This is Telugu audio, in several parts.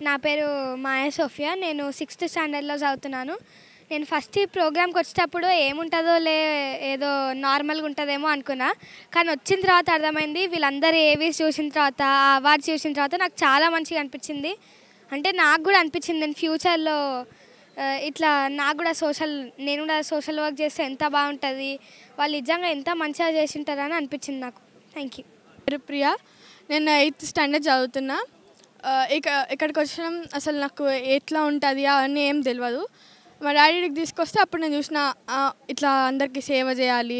నా పేరు మాయా సోఫియా. నేను 6th స్టాండర్డ్లో చదువుతున్నాను. నేను ఫస్ట్ ఈ ప్రోగ్రామ్కి వచ్చేటప్పుడు ఏముంటుందో ఏదో నార్మల్గా ఉంటుందేమో అనుకున్నా. కానీ వచ్చిన తర్వాత అర్థమైంది, వీళ్ళందరూ ఏవీస్ చూసిన తర్వాత, అవార్డ్స్ చూసిన తర్వాత నాకు చాలా మంచిగా అనిపించింది. అంటే నాకు కూడా అనిపించింది నేను ఫ్యూచర్లో ఇట్లా నాకు కూడా నేను కూడా సోషల్ వర్క్ చేస్తే ఎంత బాగుంటుంది, వాళ్ళు నిజంగా ఎంత మంచిగా చేసింటారని అనిపించింది నాకు. Thank you. పేరు ప్రియా. నేను 8th స్టాండర్డ్ చదువుతున్నా. ఇక్కడికి వచ్చడం అసలు నాకు ఎట్లా ఉంటుంది అవన్నీ ఏం తెలియదు. మా డాడీకి తీసుకొస్తే అప్పుడు నేను చూసిన ఇట్లా అందరికీ సేవ చేయాలి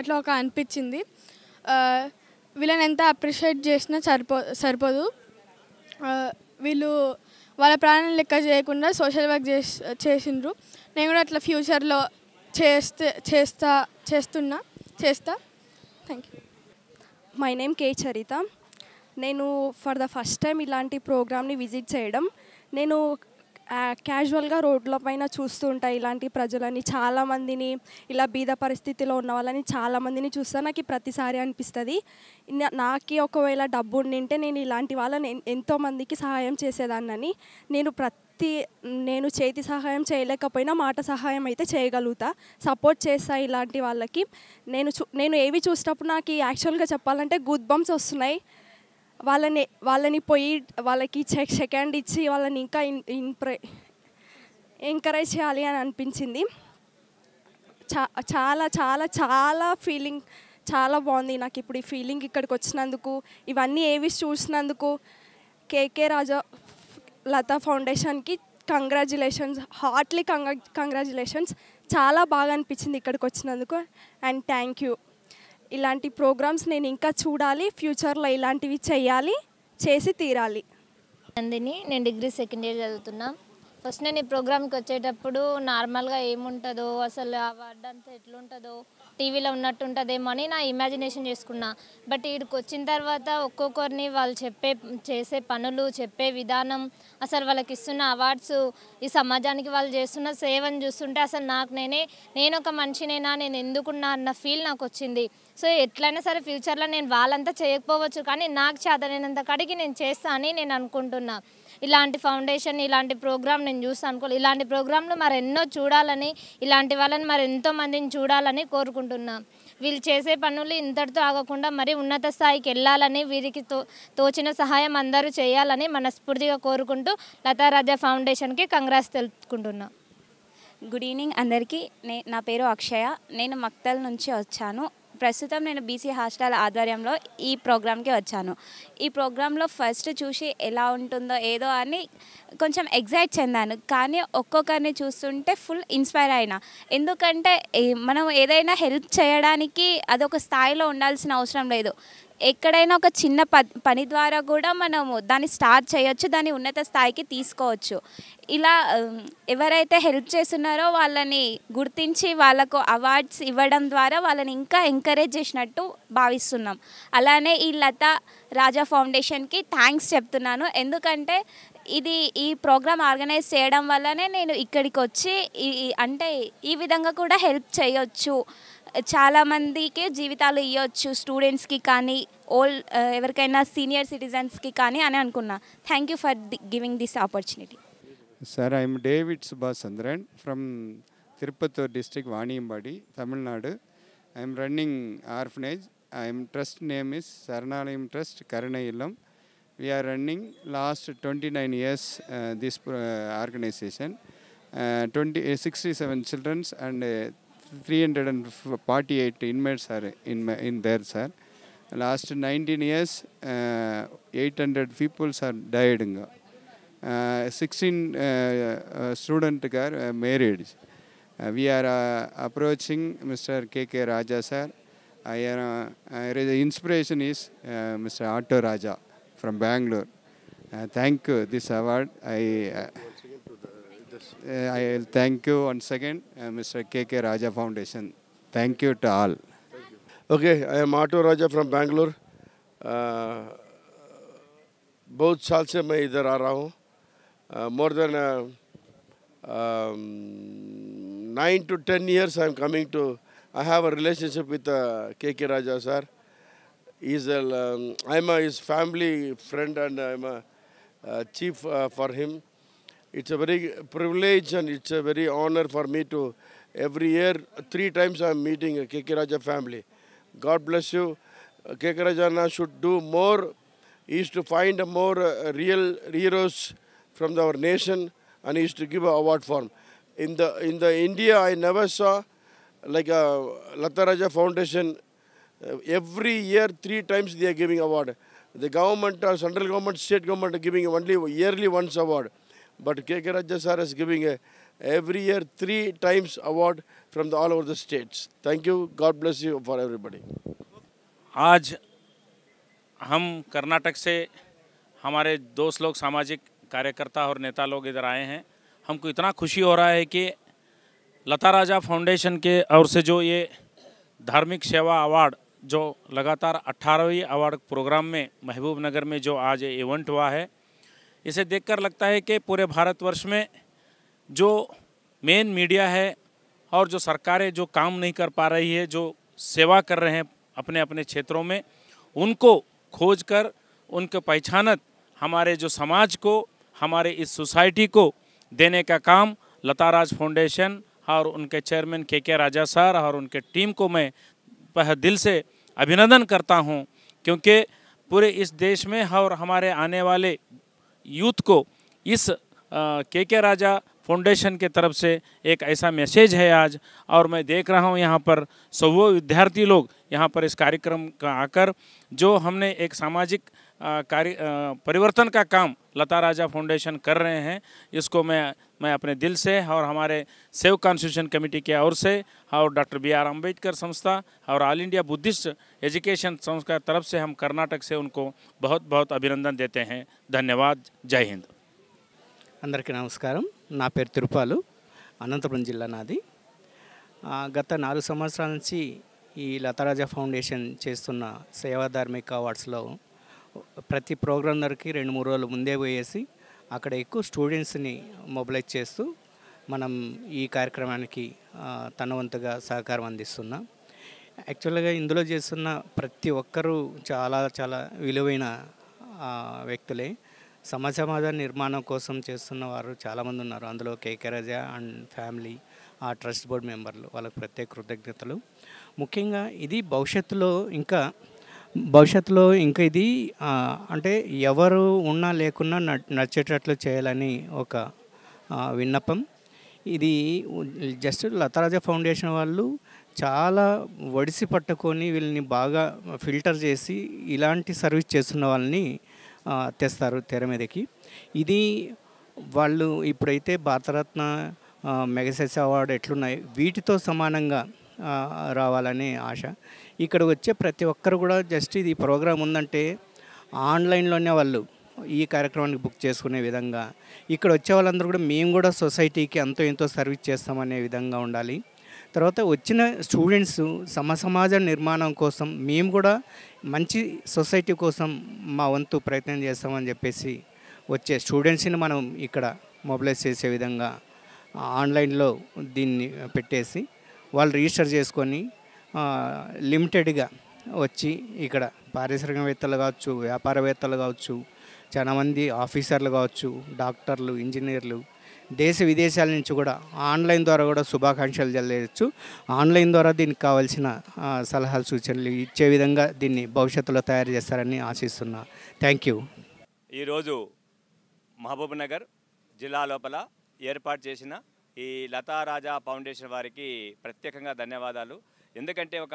అట్లా ఒక అనిపించింది. వీళ్ళని ఎంత అప్రిషియేట్ చేసినా సరిపోదు. వీళ్ళు వాళ్ళ ప్రాణాలు లెక్క చేయకుండా సోషల్ వర్క్ చేసిండ్రు. నేను కూడా అట్లా ఫ్యూచర్లో చేస్తా. Thank you. మై నేమ్ కే చరిత. నేను ఫర్ ద ఫస్ట్ టైం ఇలాంటి ప్రోగ్రామ్ని విజిట్ చేయడం. నేను క్యాజువల్గా రోడ్ల పైన చూస్తూ ఉంటాను ఇలాంటి ప్రజలని, చాలామందిని, ఇలా బీద పరిస్థితిలో ఉన్న వాళ్ళని చాలామందిని చూస్తాను. నాకు ప్రతిసారి అనిపిస్తుంది, నాకు ఒకవేళ డబ్బు ఉండింటే నేను ఇలాంటి వాళ్ళని ఎంతోమందికి సహాయం చేసేదాన్నని. నేను చేతి సహాయం చేయలేకపోయినా మాట సహాయం అయితే చేయగలుగుతా, సపోర్ట్ చేస్తా ఇలాంటి వాళ్ళకి. నేను ఏవి చూసినప్పుడు నాకు యాక్చువల్గా చెప్పాలంటే గూస్ బంప్స్ వస్తున్నాయి. వాళ్ళని పోయి వాళ్ళకి సెకండ్ ఇచ్చి వాళ్ళని ఇంకా ఎంకరేజ్ చేయాలి అని అనిపించింది. చాలా చాలా చాలా ఫీలింగ్ చాలా బాగుంది నాకు ఇప్పుడు ఈ ఫీలింగ్. ఇక్కడికి వచ్చినందుకు, ఇవన్నీ ఏవి చూసినందుకు కేకే రాజా లతా ఫౌండేషన్కి కంగ్రాచ్యులేషన్స్, హార్ట్లీ కంగ్రాచ్యులేషన్స్. చాలా బాగా అనిపించింది ఇక్కడికి వచ్చినందుకు, అండ్ థ్యాంక్ యూ. ఇలాంటి ప్రోగ్రామ్స్ నేను ఇంకా చూడాలి, ఫ్యూచర్లో ఇలాంటివి చేసి తీరాలి. నందిని, నేను డిగ్రీ సెకండ్ ఇయర్ చదువుతున్నా. ఫస్ట్ నేను ఈ ప్రోగ్రామ్కి వచ్చేటప్పుడు నార్మల్గా ఏముంటుందో, అసలు అవార్డు అంతా ఎట్లుంటుందో, టీవీలో ఉన్నట్టు ఉంటుందేమో అని నా ఇమాజినేషన్ చేసుకున్నా. బట్ ఇక్కడికి వచ్చిన తర్వాత ఒక్కొక్కరిని వాళ్ళు చేసే పనులు, చెప్పే విధానం, అసలు వాళ్ళకి ఇస్తున్న అవార్డ్స్, ఈ సమాజానికి వాళ్ళు చేస్తున్న సేవను చూస్తుంటే అసలు నేను ఒక మనిషినేనా, నేను ఎందుకున్నా అన్న ఫీల్ నాకు వచ్చింది. సో ఎట్లయినా సరే ఫ్యూచర్లో నేను వాళ్ళంతా చేయకపోవచ్చు, కానీ నాకు చేతనైనంత కాడికి నేను చేస్తా అని నేను అనుకుంటున్నా. ఇలాంటి ఫౌండేషన్, ఇలాంటి ప్రోగ్రామ్ నేను చూస్తాను. ఇలాంటి ప్రోగ్రాంలు మరెన్నో చూడాలని, ఇలాంటి వాళ్ళని మరి ఎంతో మందిని చూడాలని కోరుకుంటున్నా. వీళ్ళు చేసే పనులు ఇంతటితో ఆగకుండా మరి ఉన్నత స్థాయికి వెళ్ళాలని, వీరికి తోచిన సహాయం అందరూ చేయాలని మనస్ఫూర్తిగా కోరుకుంటూ లతా రాజా ఫౌండేషన్కి కంగ్రాట్స్ తెలుపుకుంటున్నా. గుడ్ ఈవినింగ్ అందరికీ. నా పేరు అక్షయ. నేను మక్తల్ నుంచి వచ్చాను. ప్రస్తుతం నేను బీసీ హాస్టల్ ఆధ్వర్యంలో ఈ ప్రోగ్రామ్కి వచ్చాను. ఈ ప్రోగ్రాంలో ఫస్ట్ చూసి ఎలా ఉంటుందో ఏదో అని కొంచెం ఎగ్జైట్ చెందాను, కానీ ఒక్కొక్కరిని చూస్తుంటే ఫుల్ ఇన్స్పైర్ అయినా. ఎందుకంటే మనం ఏదైనా హెల్ప్ చేయడానికి అదొక స్థాయిలో ఉండాల్సిన అవసరం లేదు. ఎక్కడైనా ఒక చిన్న పని ద్వారా కూడా మనము దాన్ని స్టార్ట్ చేయొచ్చు, దాన్ని ఉన్నత స్థాయికి తీసుకోవచ్చు. ఇలా ఎవరైతే హెల్ప్ చేస్తున్నారో వాళ్ళని గుర్తించి వాళ్ళకు అవార్డ్స్ ఇవ్వడం ద్వారా వాళ్ళని ఇంకా ఎంకరేజ్ చేసినట్టు భావిస్తున్నాం. అలానే ఈ లతా రాజా ఫౌండేషన్కి థ్యాంక్స్ చెప్తున్నాను. ఎందుకంటే ఈ ప్రోగ్రామ్ ఆర్గనైజ్ చేయడం వల్లనే నేను ఇక్కడికి వచ్చి ఈ విధంగా కూడా హెల్ప్ చేయొచ్చు, చాలామందికి జీవితాలు ఇవ్వచ్చు, స్టూడెంట్స్కి కానీ ఎవరికైనా సీనియర్ సిటిజన్స్కి కానీ అని అనుకున్నా. Thank you for giving this opportunity. Sir, I am David Subhasandran from Tirupattur district, Vaniyambadi, Tamil Nadu. I am running orphanage. Trust name is Saranalayam Trust, Karanayilam. We are running last 29 years this organization. 67 children and 348 inmates are in there, sir. Last 19 years, 800 people are died. 16 students are married. We are approaching Mr. K.K. Raja, sir. The inspiration is Mr. Otto Raja from Bangalore. Thank you this award. I thank you once again, Mr. K.K. Raja Foundation. Thank you to all. Okay, I am Otto Raja from Bangalore. बहुत साल से मैं इधर आ रहा हूँ. More than 9 to 10 years I am coming to. I have a relationship with K.K. Raja sir. I am his family friend and I am chief for him. It's a very privilege and it's a very honor for me to every year 3 times I'm meeting a KK Raja family. God bless you. KK Rajana should do more. He is to find a more real heroes from our nation and he is to give an award for him. In the India, I never saw like a Lata Raja Foundation. Every year 3 times they are giving award. The government, central government, state government are giving only yearly once award. But KK Raja sir is giving every year 3 times award from all over the states. Thank you. God bless you for everybody. आज हम कर्नाटक से हमारे दोस्त लोग, सामाजिक कार्यकर्ता और नेता लोग इधर आए हैं। हमको इतना खुशी हो रहा है कि लता राजा फाउंडेशन के ओर से जो ये धार्मिक सेवा अवार्ड जो लगातार 18वीं अवार्ड प्रोग्राम में महबूब नगर में जो आज इवेंट हुआ है, इसे देखकर लगता है कि पूरे भारतवर्ष में जो मेन मीडिया है और जो सरकारें जो काम नहीं कर पा रही है, जो सेवा कर रहे हैं अपने अपने क्षेत्रों में, उनको खोज कर उनको पहचानत हमारे जो समाज को, हमारे इस सोसाइटी को देने का काम लता राज फाउंडेशन और उनके चेयरमैन KK राजा सर और उनके टीम को मैं दिल से अभिनंदन करता हूं, क्योंकि पूरे इस देश में और हमारे आने वाले यूथ को इस KK राजा फाउंडेशन के तरफ से एक ऐसा मैसेज है आज। और मैं देख रहा हूं यहाँ पर सौ विद्यार्थी लोग यहाँ पर इस कार्यक्रम का आकर जो हमने एक सामाजिक परिवर्तन का काम लता राजा फाउंडेशन कर रहे हैं, इसको मैं अपने दिल से और हमारे सेव कॉन्स्टिट्यूशन कमेटी के ओर से और डॉक्टर BR अम्बेडकर संस्था और ऑल इंडिया बुद्धिस्ट एजुकेशन संस्था की तरफ से हम कर्नाटक से उनको बहुत बहुत अभिनंदन देते हैं। धन्यवाद। जय हिंद। అందరికీ నమస్కారం। నా పేరు తిరుపాలు, అనంతపురం జిల్లా నాది। గత 4 సంవత్సరాల నుంచి ఈ లతారాజా ఫౌండేషన్ చేస్తున్న సేవా ధార్మిక అవార్డ్స్లో ప్రతి ప్రోగ్రామ్ దగ్గరికి 2-3 రోజులు ముందే పోయేసి అక్కడ ఎక్కువ స్టూడెంట్స్ని మొబిలైజ్ చేస్తూ మనం ఈ కార్యక్రమానికి తన వంతుగా సహకారం అందిస్తున్నాం। యాక్చువల్గా ఇందులో చేస్తున్న ప్రతి ఒక్కరూ చాలా విలువైన వ్యక్తులే। సమాజ నిర్మాణం కోసం చేస్తున్న వారు చాలామంది ఉన్నారు। అందులో KK రాజా అండ్ ఫ్యామిలీ, ఆ ట్రస్ట్ బోర్డ్ మెంబర్లు, వాళ్ళకు ప్రత్యేక కృతజ్ఞతలు। ముఖ్యంగా ఇది భవిష్యత్తులో ఇంకా ఇది అంటే ఎవరు ఉన్నా లేకున్నా నచ్చేటట్లు చేయాలని ఒక విన్నపం। ఇది జస్ట్ లతారాజా ఫౌండేషన్ వాళ్ళు చాలా ఒడిసి పట్టుకొని వీళ్ళని బాగా ఫిల్టర్ చేసి ఇలాంటి సర్వీస్ చేస్తున్న వాళ్ళని తెస్తారు తెర మీదకి। ఇది వాళ్ళు ఇప్పుడైతే భారతరత్న, మెగాసెస్ అవార్డు ఎట్లున్నాయి వీటితో సమానంగా రావాలనే ఆశ। ఇక్కడ వచ్చే ప్రతి ఒక్కరు కూడా జస్ట్ ఇది ప్రోగ్రాం ఉందంటే ఆన్లైన్లోనే వాళ్ళు ఈ కార్యక్రమానికి బుక్ చేసుకునే విధంగా, ఇక్కడ వచ్చే వాళ్ళందరూ కూడా మేము కూడా సొసైటీకి అంతో ఎంతో సర్వీస్ చేస్తామనే విధంగా ఉండాలి। తర్వాత వచ్చిన స్టూడెంట్స్ సమాజ నిర్మాణం కోసం మేము కూడా మంచి సొసైటీ కోసం మా వంతు ప్రయత్నం చేస్తామని చెప్పేసి వచ్చే స్టూడెంట్స్ని మనం ఇక్కడ మొబిలైజ్ చేసే విధంగా ఆన్లైన్లో దీన్ని పెట్టేసి వాళ్ళు రిజిస్టర్ చేసుకొని లిమిటెడ్గా వచ్చి ఇక్కడ పారిశ్రామికవేత్తలు కావచ్చు, వ్యాపారవేత్తలు కావచ్చు, చాలామంది ఆఫీసర్లు కావచ్చు, డాక్టర్లు, ఇంజనీర్లు, దేశ విదేశాల నుంచి కూడా ఆన్లైన్ ద్వారా కూడా శుభాకాంక్షలు తెలియజేయచ్చు। ఆన్లైన్ ద్వారా దీనికి కావాల్సిన సలహాలు సూచనలు ఇచ్చే విధంగా దీన్ని భవిష్యత్తులో తయారు చేస్తారని ఆశిస్తున్నా। Thank you. ఈరోజు మహబూబ్ నగర్ జిల్లా లోపల ఏర్పాటు చేసిన ఈ లతా రాజా ఫౌండేషన్ వారికి ప్రత్యేకంగా ధన్యవాదాలు। ఎందుకంటే ఒక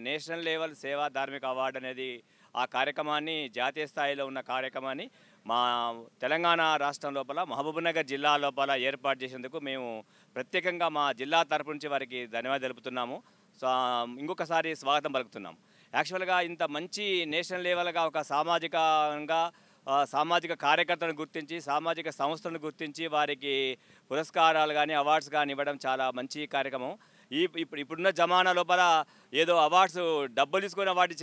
నేషనల్ లెవెల్ సేవా ధార్మిక అవార్డు అనేది ఆ కార్యక్రమాన్ని, జాతీయ స్థాయిలో ఉన్న కార్యక్రమాన్ని మా తెలంగాణ రాష్ట్రం లోపల మహబూబ్నగర్ జిల్లా లోపల ఏర్పాటు చేసేందుకు మేము ప్రత్యేకంగా మా జిల్లా తరపు నుంచి వారికి ధన్యవాదాలు తెలుపుతున్నాము। సో ఇంకొకసారి స్వాగతం పలుకుతున్నాం। యాక్చువల్గా ఇంత మంచి నేషనల్ లెవెల్గా ఒక సామాజిక కార్యకర్తలను గుర్తించి, సామాజిక సంస్థలను గుర్తించి వారికి పురస్కారాలు కానీ అవార్డ్స్ కానీ ఇవ్వడం చాలా మంచి కార్యక్రమం। ఇప్పుడున్న జమానా లోపల ఏదో అవార్డ్స్ డబ్బులు తీసుకుని అవార్డు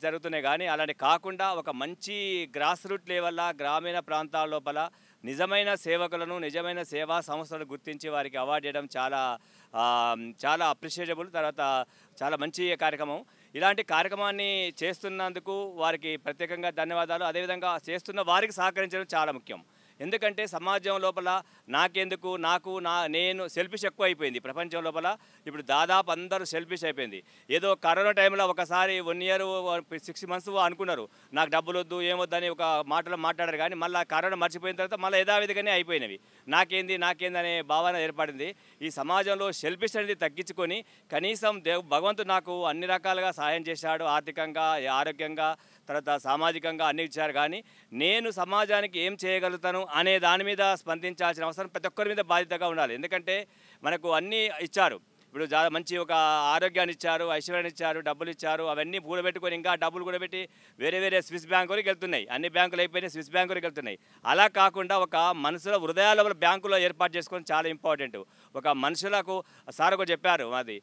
జరుగుతున్నాయి, కానీ అలాంటి కాకుండా ఒక మంచి గ్రాస్ రూట్ లెవెల్లో గ్రామీణ ప్రాంతాల లోపల నిజమైన సేవకులను, నిజమైన సేవా సంస్థలను గుర్తించి వారికి అవార్డు ఇవ్వడం చాలా అప్రిషియేటబుల్, తర్వాత చాలా మంచి కార్యక్రమం। ఇలాంటి కార్యక్రమాన్ని చేస్తున్నందుకు వారికి ప్రత్యేకంగా ధన్యవాదాలు. అదేవిధంగా చేస్తున్న వారికి సహకరించడం చాలా ముఖ్యం. ఎందుకంటే సమాజం లోపల నాకెందుకు నేను సెల్ఫిష్ ఎక్కువ అయిపోయింది ప్రపంచం లోపల. ఇప్పుడు దాదాపు అందరూ సెల్ఫిష్ అయిపోయింది. ఏదో కరోనా టైంలో ఒకసారి 1 year 6 months అనుకున్నారు నాకు డబ్బులు వద్దు ఏమొద్దని ఒక మాటలు మాట్లాడారు, కానీ మళ్ళీ కరోనా మర్చిపోయిన తర్వాత మళ్ళీ యథావిధిగానే అయిపోయినవి. నాకేంది అనే భావన ఏర్పడింది. ఈ సమాజంలో సెల్ఫిష్ అనేది తగ్గించుకొని కనీసం భగవంతుడు నాకు అన్ని రకాలుగా సహాయం చేశాడు, ఆర్థికంగా, ఆరోగ్యంగా, తర్వాత సామాజికంగా అన్ని ఇచ్చారు. కానీ నేను సమాజానికి ఏం చేయగలుగుతాను అనే దాని మీద స్పందించాల్సిన అవసరం ప్రతి ఒక్కరి మీద బాధ్యతగా ఉండాలి. ఎందుకంటే మనకు అన్నీ ఇచ్చారు. ఇప్పుడు మంచి ఒక ఆరోగ్యాన్ని ఇచ్చారు, ఐశ్వర్యాన్ని ఇచ్చారు, డబ్బులు ఇచ్చారు. అవన్నీ కూడబెట్టుకొని ఇంకా డబ్బులు కూడబెట్టి వేరే స్విస్ బ్యాంక్ వరకు వెళ్తున్నాయి. అన్ని బ్యాంకులు అయిపోయినాయి, స్విస్ బ్యాంక్ వరకు వెళ్తున్నాయి. అలా కాకుండా ఒక మనసులో హృదయాల బ్యాంకులో ఏర్పాటు చేసుకొని చాలా ఇంపార్టెంట్. ఒక మనుషులకు సార్ ఒక చెప్పారు అది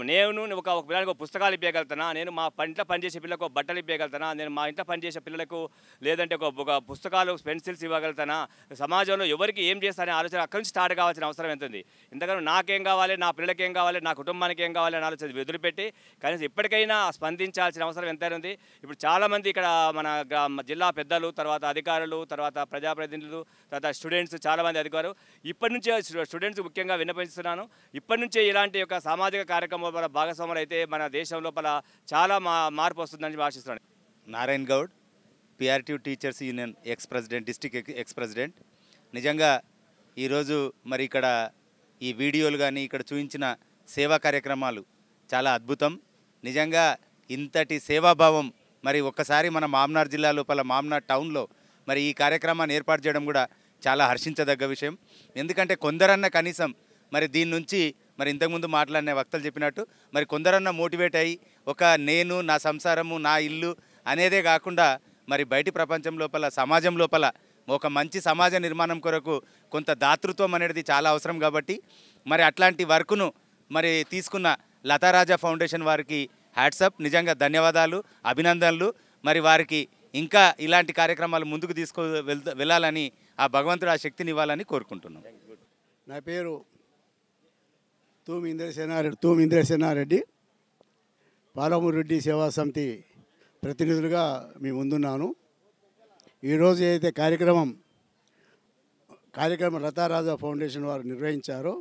నేను ఒక పిల్లలకు పుస్తకాలు ఇప్పగలుగుతానా, నేను మా ఇంట్లో పనిచేసే పిల్లలకు బట్టలు ఇప్పగలుగుతానా, నేను మా ఇంట్లో పనిచేసే పిల్లలకు లేదంటే ఒక పుస్తకాలు పెన్సిల్స్ ఇవ్వగలుగుతానా, సమాజంలో ఎవరికి ఏం చేస్తానే ఆలోచన అక్కడి నుంచి స్టార్ట్ కావాల్సిన అవసరం ఎంత ఉంది. ఎందుకంటే నాకేం కావాలి, నా పిల్లలకి ఏం కావాలి, నా కుటుంబానికి ఏం కావాలి అని ఆలోచన వదిలిపెట్టి కనీసం ఇప్పటికైనా స్పందించాల్సిన అవసరం ఎంతైనా ఉంది. ఇప్పుడు చాలామంది ఇక్కడ మన జిల్లా పెద్దలు, తర్వాత అధికారులు, తర్వాత ప్రజాప్రతినిధులు, తర్వాత స్టూడెంట్స్ చాలామంది అధికారులు ఇప్పటి నుంచే స్టూడెంట్స్ ముఖ్యంగా విన్నపిస్తున్నాను. ఇప్పటి నుంచే ఇలాంటి ఒక సామాజిక కార్యక్రమాల భాగస్వాములు అయితే మన దేశం లోపల చాలా మార్పు వస్తుందని ఆశిస్తున్నాను. Narayan Goud, PRT teachers union X-president, district X-president. నిజంగా ఈరోజు మరి ఇక్కడ ఈ వీడియోలు కానీ ఇక్కడ చూపించిన సేవా కార్యక్రమాలు చాలా అద్భుతం. నిజంగా ఇంతటి సేవాభావం మరి ఒక్కసారి మన మామ్నార్ జిల్లా లోపల మామ్నార్ టౌన్లో మరి ఈ కార్యక్రమాన్ని ఏర్పాటు చేయడం కూడా చాలా హర్షించదగ్గ విషయం. ఎందుకంటే కొందరన్న కనీసం మరి దీని నుంచి మరి ఇంతకుముందు మాట్లాడిన వక్తలు చెప్పినట్టు మరి కొందరన్నా మోటివేట్ అయ్యి ఒక నేను, నా సంసారము, నా ఇల్లు అనేదే కాకుండా మరి బయటి ప్రపంచం లోపల, సమాజం లోపల ఒక మంచి సమాజ నిర్మాణం కొరకు కొంత దాతృత్వం అనేది చాలా అవసరం. కాబట్టి మరి అట్లాంటి వర్క్ను మరి తీసుకున్న లతారాజా ఫౌండేషన్ వారికి హ్యాట్సప్, నిజంగా ధన్యవాదాలు, అభినందనలు. మరి వారికి ఇంకా ఇలాంటి కార్యక్రమాలు ముందుకు వెళ్ళాలని ఆ భగవంతుడు ఆ శక్తిని ఇవ్వాలని కోరుకుంటున్నాం. నా పేరు తూమి ఇంద్రసేనారెడ్డి, పాలమూరు రెడ్డి సేవా సమితి ప్రతినిధులుగా మీ ముందున్నాను. ఈరోజు ఏదైతే కార్యక్రమం లతారాజా ఫౌండేషన్ వారు నిర్వహించారో,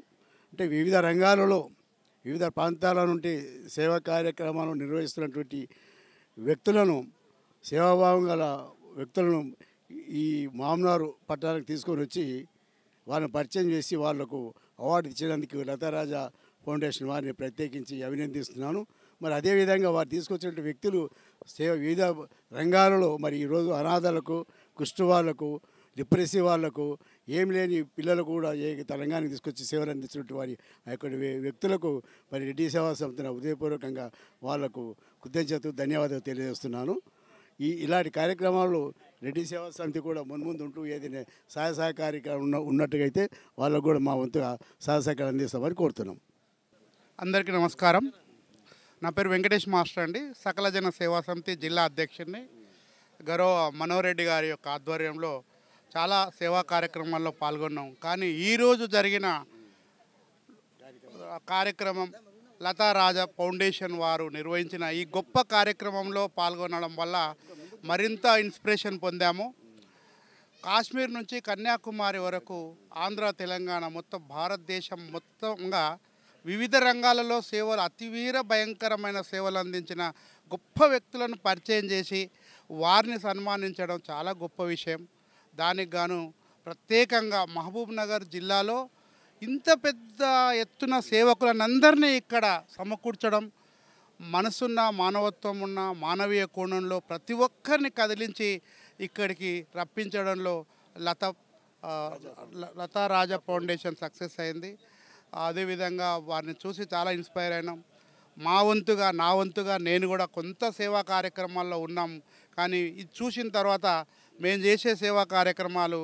అంటే వివిధ రంగాలలో వివిధ ప్రాంతాల నుండి సేవా కార్యక్రమాలను నిర్వహిస్తున్నటువంటి వ్యక్తులను, సేవాభావం గల వ్యక్తులను ఈ మామ్నారు పట్టణానికి తీసుకొని వచ్చి వాళ్ళని పరిచయం చేసి వాళ్లకు అవార్డు ఇచ్చినందుకు లతారాజా ఫౌండేషన్ వారిని ప్రత్యేకించి అభినందిస్తున్నాను. మరి అదేవిధంగా వారు తీసుకొచ్చినటువంటి వ్యక్తులు వివిధ రంగాలలో మరి ఈరోజు అనాథలకు, కుష్ఠవాళ్లకు, డిప్రెసివ్ వాళ్లకు, ఏం లేని పిల్లలకు కూడా తెలంగాణకు తీసుకొచ్చి సేవలు అందిస్తున్నటువంటి వారి ఆ యొక్క వ్యక్తులకు మరి రెడ్డి సేవా సంస్థ హృదయపూర్వకంగా వాళ్లకు కృతజ్ఞతలు, ధన్యవాదాలు తెలియజేస్తున్నాను. ఇలాంటి కార్యక్రమాలు రెడ్డి సేవా సమితి కూడా మున్ముందు ఉంటూ ఏదైనా సహాయ సహకారిగా ఉన్నట్టుగా అయితే వాళ్ళకు కూడా మా వంతుగా సహాయ సహకారం అందిస్తామని కోరుతున్నాం. అందరికీ నమస్కారం. నా పేరు వెంకటేష్ మాస్టర్ అండి. సకల జన సేవా సమితి జిల్లా అధ్యక్షుడిని. గౌరవ మనోహర్ రెడ్డి గారి యొక్క ఆధ్వర్యంలో చాలా సేవా కార్యక్రమాల్లో పాల్గొన్నాం. కానీ ఈరోజు జరిగిన కార్యక్రమం లతారాజా ఫౌండేషన్ వారు నిర్వహించిన ఈ గొప్ప కార్యక్రమంలో పాల్గొనడం వల్ల మరింత ఇన్స్పిరేషన్ పొందాము. కాశ్మీర్ నుంచి కన్యాకుమారి వరకు, ఆంధ్ర, తెలంగాణ, మొత్తం భారతదేశం మొత్తంగా వివిధ రంగాలలో సేవలు, అతివీర భయంకరమైన సేవలు అందించిన గొప్ప వ్యక్తులను పరిచయం చేసి వారిని సన్మానించడం చాలా గొప్ప విషయం. దానికి గాను ప్రత్యేకంగా మహబూబ్ నగర్ జిల్లాలో ఇంత పెద్ద ఎత్తున సేవకులందరినీ ఇక్కడ సమకూర్చడం, మనసున్న, మానవత్వం ఉన్న, మానవీయ కోణంలో ప్రతి ఒక్కరిని కదిలించి ఇక్కడికి రప్పించడంలో లతారాజా ఫౌండేషన్ సక్సెస్ అయింది. అదేవిధంగా వారిని చూసి చాలా ఇన్స్పైర్ అయినాం. నా వంతుగా నేను కూడా కొంత సేవా కార్యక్రమాల్లో ఉన్నాం. కానీ ఇది చూసిన తర్వాత మేము చేసే సేవా కార్యక్రమాలు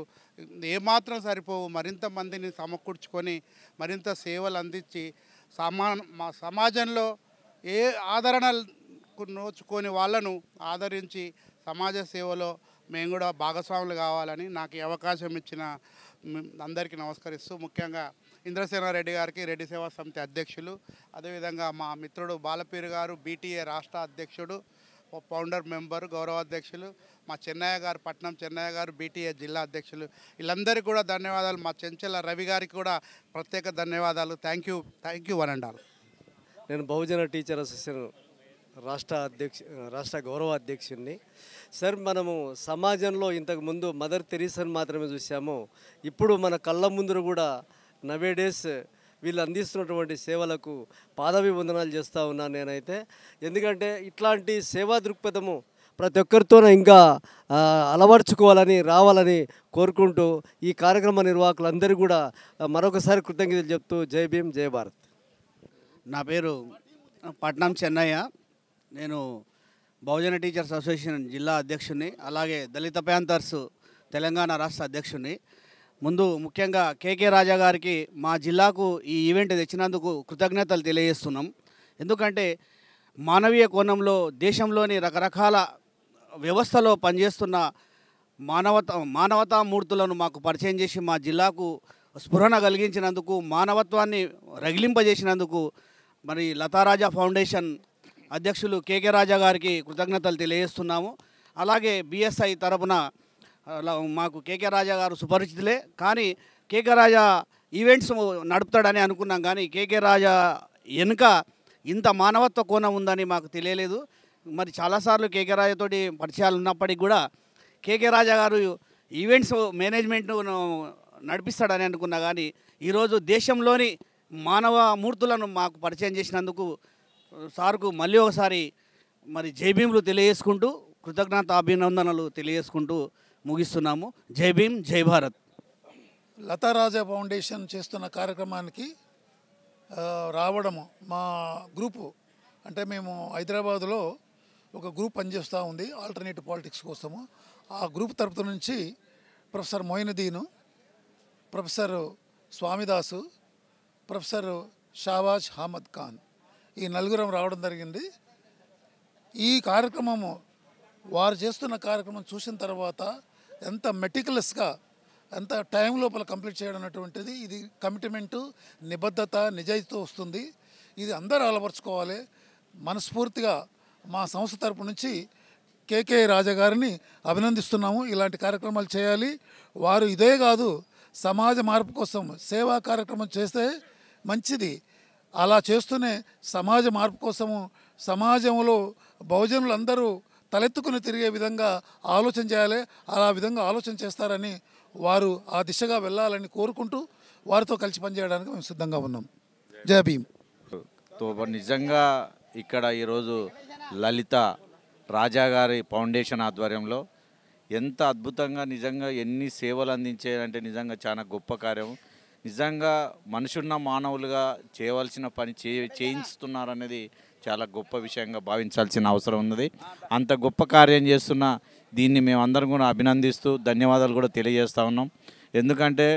ఏమాత్రం సరిపోవు. మరింత మందిని సమకూర్చుకొని మరింత సేవలు అందించి సమాజంలో ఏ ఆదరణ నోచుకొని వాళ్ళను ఆదరించి సమాజ సేవలో మేము కూడా భాగస్వాములు కావాలని నాకు ఈ అవకాశం ఇచ్చిన అందరికీ నమస్కరిస్తూ ముఖ్యంగా ఇంద్రసేనారెడ్డి గారికి రెడ్డి సేవా సమితి అధ్యక్షులు, అదేవిధంగా మా మిత్రుడు బాలపీరు గారు బీటీఏ రాష్ట్ర అధ్యక్షుడు, ఫౌండర్ మెంబరు, గౌరవాధ్యక్షులు, మా చెన్నయ్య గారు పట్నం చెన్నయ్య గారు బీటీఏ జిల్లా అధ్యక్షులు, వీళ్ళందరికీ కూడా ధన్యవాదాలు. మా చెంచెల రవి గారికి కూడా ప్రత్యేక ధన్యవాదాలు. Thank you one and all. నేను బహుజన టీచర్ అసోసియేషన్ రాష్ట్ర గౌరవ అధ్యక్షుడిని. సార్, మనము సమాజంలో ఇంతకుముందు మదర్ తెరీసాను మాత్రమే చూసాము. ఇప్పుడు మన కళ్ళ ముందు కూడా నవేడేస్ వీళ్ళు అందిస్తున్నటువంటి సేవలకు పాదాభివందనాలు చేస్తూ ఉన్నాను నేనైతే. ఎందుకంటే ఇట్లాంటి సేవా దృక్పథము ప్రతి ఒక్కరితోనూ ఇంకా అలవర్చుకోవాలని రావాలని కోరుకుంటూ ఈ కార్యక్రమ నిర్వాహకులందరూ కూడా మరొకసారి కృతజ్ఞతలు చెప్తూ జై భీమ్ జై భారత్. నా పేరు పట్నం చెన్నయ్య. నేను బహుజన టీచర్స్ అసోసియేషన్ జిల్లా అధ్యక్షుడిని, అలాగే దళిత ప్యాంథర్స్ తెలంగాణ రాష్ట్ర అధ్యక్షుడిని. ముందు ముఖ్యంగా కేకే రాజా గారికి మా జిల్లాకు ఈ ఈవెంట్ తెచ్చినందుకు కృతజ్ఞతలు తెలియజేస్తున్నాం. ఎందుకంటే మానవీయ కోణంలో దేశంలోని రకరకాల వ్యవస్థలో పనిచేస్తున్న మానవతామూర్తులను మాకు పరిచయం చేసి మా జిల్లాకు స్ఫురణ కలిగించినందుకు, మానవత్వాన్ని రగిలింపజేసినందుకు మరి లతారాజా ఫౌండేషన్ అధ్యక్షులు కేకే రాజా గారికి కృతజ్ఞతలు తెలియజేస్తున్నాము. అలాగే బిఎస్ఐ తరపున మాకు కేకే రాజా గారు సుపరిచితులే, కానీ కేకే రాజా ఈవెంట్స్ నడుపుతాడని అనుకున్నాం, కానీ కేకే రాజా వెనుక ఇంత మానవత్వ కోణం ఉందని మాకు తెలియలేదు. మరి చాలాసార్లు కేకే రాజాతోటి పరిచయాలు ఉన్నప్పటికీ కూడా కేకే రాజా గారు ఈవెంట్స్ మేనేజ్మెంట్ నడిపిస్తాడని అనుకున్నా, కానీ ఈరోజు దేశంలోని మానవ మూర్తులను మాకు పరిచయం చేసినందుకు సార్కు మళ్ళీ ఒకసారి మరి జై భీములు తెలియజేసుకుంటూ కృతజ్ఞత అభినందనలు తెలియజేసుకుంటూ ముగిస్తున్నాము. జై భీమ్ జై భారత్. లతారాజా ఫౌండేషన్ చేస్తున్న కార్యక్రమానికి రావడము మా గ్రూపు, అంటే మేము హైదరాబాదులో ఒక గ్రూప్ పనిచేస్తూ ఉంది ఆల్టర్నేటివ్ పాలిటిక్స్ కోసము. ఆ గ్రూప్ తరపు నుంచి professor Moinuddin, professor Swamidas, professor Shahbaz Ahmed Khan, ఈ నలుగురం రావడం జరిగింది. ఈ కార్యక్రమము వారు చేస్తున్న కార్యక్రమం చూసిన తర్వాత ఎంత మెటికులస్గా ఎంత టైం లోపల కంప్లీట్ చేయడం అన్నటువంటిది, ఇది కమిట్మెంటు, నిబద్ధత, నిజాయితీతో వస్తుంది. ఇది అందరూ అలవర్చుకోవాలి. మనస్ఫూర్తిగా మా సంస్థ తరపు నుంచి కేకే రాజా గారిని అభినందిస్తున్నాము. ఇలాంటి కార్యక్రమాలు చేయాలి. వారు ఇదే కాదు, సమాజ మార్పు కోసం సేవా కార్యక్రమం చేస్తే మంచిది. అలా చేస్తూనే సమాజ మార్పు కోసము సమాజంలో బహుజనులు అందరూ తలెత్తుకుని తిరిగే విధంగా ఆలోచన చేయాలి. అలా విధంగా ఆలోచన చేస్తారని, వారు ఆ దిశగా వెళ్ళాలని కోరుకుంటూ వారితో కలిసి పనిచేయడానికి మేము సిద్ధంగా ఉన్నాం. జై భీమ్. నిజంగా ఇక్కడ ఈరోజు లలిత రాజా గారి ఫౌండేషన్ ఆధ్వర్యంలో ఎంత అద్భుతంగా నిజంగా ఎన్ని సేవలు అందించారంటే నిజంగా చాలా గొప్ప కార్యం. నిజంగా మనుషున్న మానవులుగా చేయవలసిన పని చేయిస్తున్నారనేది చాలా గొప్ప విషయంగా భావించాల్సిన అవసరం ఉన్నది. అంత గొప్ప కార్యం చేస్తున్న దీన్ని మేమందరం కూడా అభినందిస్తూ ధన్యవాదాలు కూడా తెలియజేస్తూ ఉన్నాం. ఎందుకంటే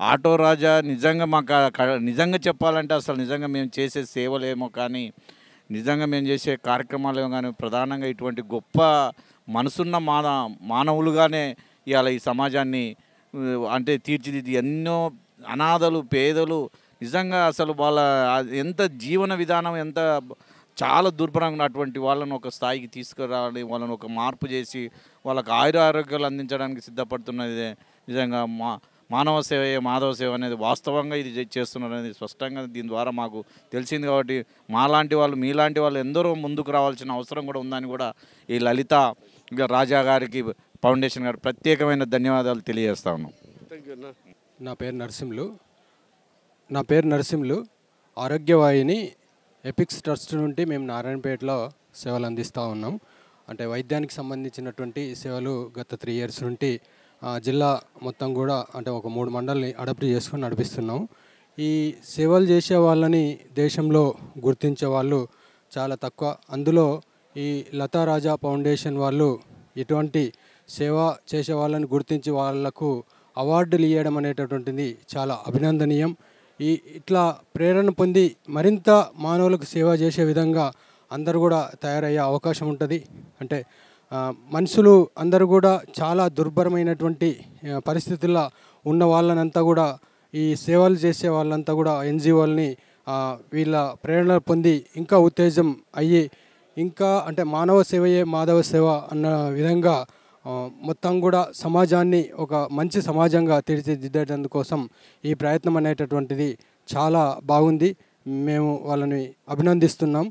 ఆటో రాజా నిజంగా మాకు నిజంగా చెప్పాలంటే అసలు నిజంగా మేము చేసే సేవలేమో కానీ నిజంగా మేము చేసే కార్యక్రమాలేమో కానీ ప్రధానంగా ఇటువంటి గొప్ప మనసున్న మానవులుగానే ఇవాళ ఈ సమాజాన్ని అంటే తీర్చిదిద్ది ఎన్నో అనాథలు, పేదలు నిజంగా అసలు వాళ్ళ ఎంత జీవన విధానం ఎంత చాలా దుర్భరంగా ఉన్నటువంటి వాళ్ళను ఒక స్థాయికి తీసుకురావాలి, వాళ్ళను ఒక మార్పు చేసి వాళ్ళకు ఆరోగ్యాలు అందించడానికి సిద్ధపడుతున్నది. నిజంగా మానవ సేవ మాధవ సేవ అనేది వాస్తవంగా ఇది చేస్తున్నారు అనేది స్పష్టంగా దీని ద్వారా మాకు తెలిసింది. కాబట్టి మాలాంటి వాళ్ళు మీలాంటి వాళ్ళు ఎందరో ముందుకు రావాల్సిన అవసరం కూడా ఉందని కూడా ఈ లలిత రాజా గారికి ఫౌండేషన్ గారు ప్రత్యేకమైన ధన్యవాదాలు తెలియజేస్తా ఉన్నాం. నా పేరు నరసింహులు. ఆరోగ్యవాహిని ఎపిక్స్ ట్రస్ట్ నుండి మేము నారాయణపేటలో సేవలు అందిస్తూ ఉన్నాం. అంటే వైద్యానికి సంబంధించినటువంటి సేవలు గత 3 years నుండి జిల్లా మొత్తం కూడా అంటే ఒక 3 మండలని అడాప్ట్ చేసుకొని నడిపిస్తున్నాం. ఈ సేవలు చేసే వాళ్ళని దేశంలో గుర్తించే వాళ్ళు చాలా తక్కువ. అందులో ఈ లతారాజా ఫౌండేషన్ వాళ్ళు ఇటువంటి సేవ చేసే వాళ్ళని గుర్తించి వాళ్లకు అవార్డులు ఇవ్వడం అనేటటువంటిది చాలా అభినందనీయం. ఇట్లా ప్రేరణ పొంది మరింత మానవులకు సేవ చేసే విధంగా అందరూ కూడా తయారయ్యే అవకాశం ఉంటుంది. అంటే మనుషులు అందరూ కూడా చాలా దుర్భరమైనటువంటి పరిస్థితుల్లో ఉన్న వాళ్ళనంతా కూడా ఈ సేవలు చేసే వాళ్ళంతా కూడా ఎన్జిఓల్ని వీళ్ళ ప్రేరణ పొంది ఇంకా ఉత్తేజం అయ్యి ఇంకా అంటే మానవ సేవయే మాధవ సేవ అన్న విధంగా మొత్తం కూడా సమాజాన్ని ఒక మంచి సమాజంగా తీర్చిదిద్దేటందుకోసం ఈ ప్రయత్నం అనేటటువంటిది చాలా బాగుంది. మేము వాళ్ళని అభినందిస్తున్నాం.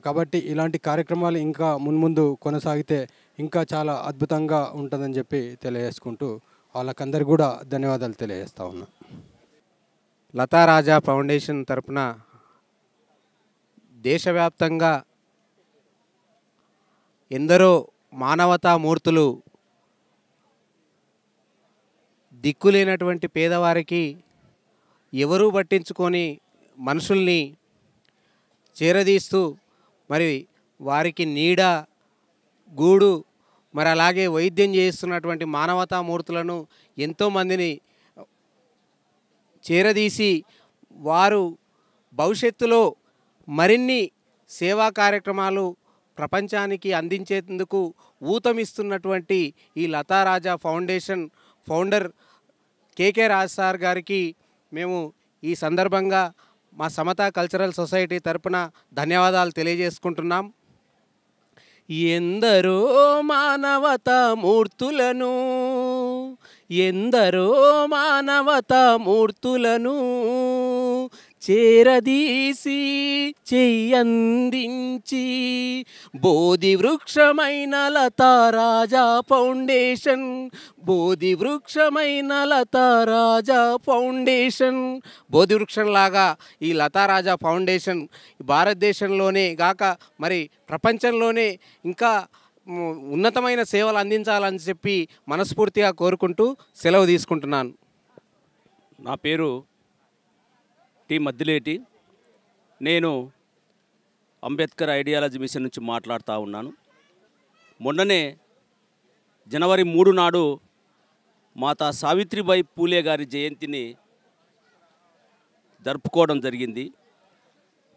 కాబట్టి ఇలాంటి కార్యక్రమాలు ఇంకా మున్ముందు కొనసాగితే ఇంకా చాలా అద్భుతంగా ఉంటుందని చెప్పి తెలియజేసుకుంటూ వాళ్ళకందరికీ కూడా ధన్యవాదాలు తెలియజేస్తా ఉన్నా. లతా రాజా ఫౌండేషన్ తరపున దేశవ్యాప్తంగా ఎందరో మానవతా మూర్తులు దిక్కులేనటువంటి పేదవారికి ఎవరూ పట్టించుకొని మనుషుల్ని చేరదీస్తూ మరి వారికి నీడ గూడు మరి అలాగే వైద్యం చేస్తున్నటువంటి మానవతా మూర్తులను ఎంతోమందిని చేరదీసి వారు భవిష్యత్తులో మరిన్ని సేవా కార్యక్రమాలు ప్రపంచానికి అందించేందుకు ఊతమిస్తున్నటువంటి ఈ లతా రాజా ఫౌండేషన్ ఫౌండర్ కేకే రాజ్ సార్ గారికి మేము ఈ సందర్భంగా మా సమతా కల్చరల్ సొసైటీ తరపున ధన్యవాదాలు తెలియజేసుకుంటున్నాం. ఎందరో మానవతా మూర్తులను ఎందరో మానవతా మూర్తులను చేరదీసి చెయ్యందించి బోధి వృక్షమైన లతా రాజా ఫౌండేషన్ బోధి వృక్షమైన లతా రాజా ఫౌండేషన్ బోధి వృక్షంలాగా ఈ లతా రాజా ఫౌండేషన్ భారతదేశంలోనే గాక మరి ప్రపంచంలోనే ఇంకా ఉన్నతమైన సేవలు అందించాలని చెప్పి మనస్ఫూర్తిగా కోరుకుంటూ సెలవు తీసుకుంటున్నాను. నా పేరు టి మద్దిలేటి. నేను అంబేద్కర్ ఐడియాలజీ మిషన్ నుంచి మాట్లాడుతూ ఉన్నాను. మొన్ననే జనవరి 3 నాడు మాతా సావిత్రిబాయి పూలే గారి జయంతిని జరుపుకోవడం జరిగింది.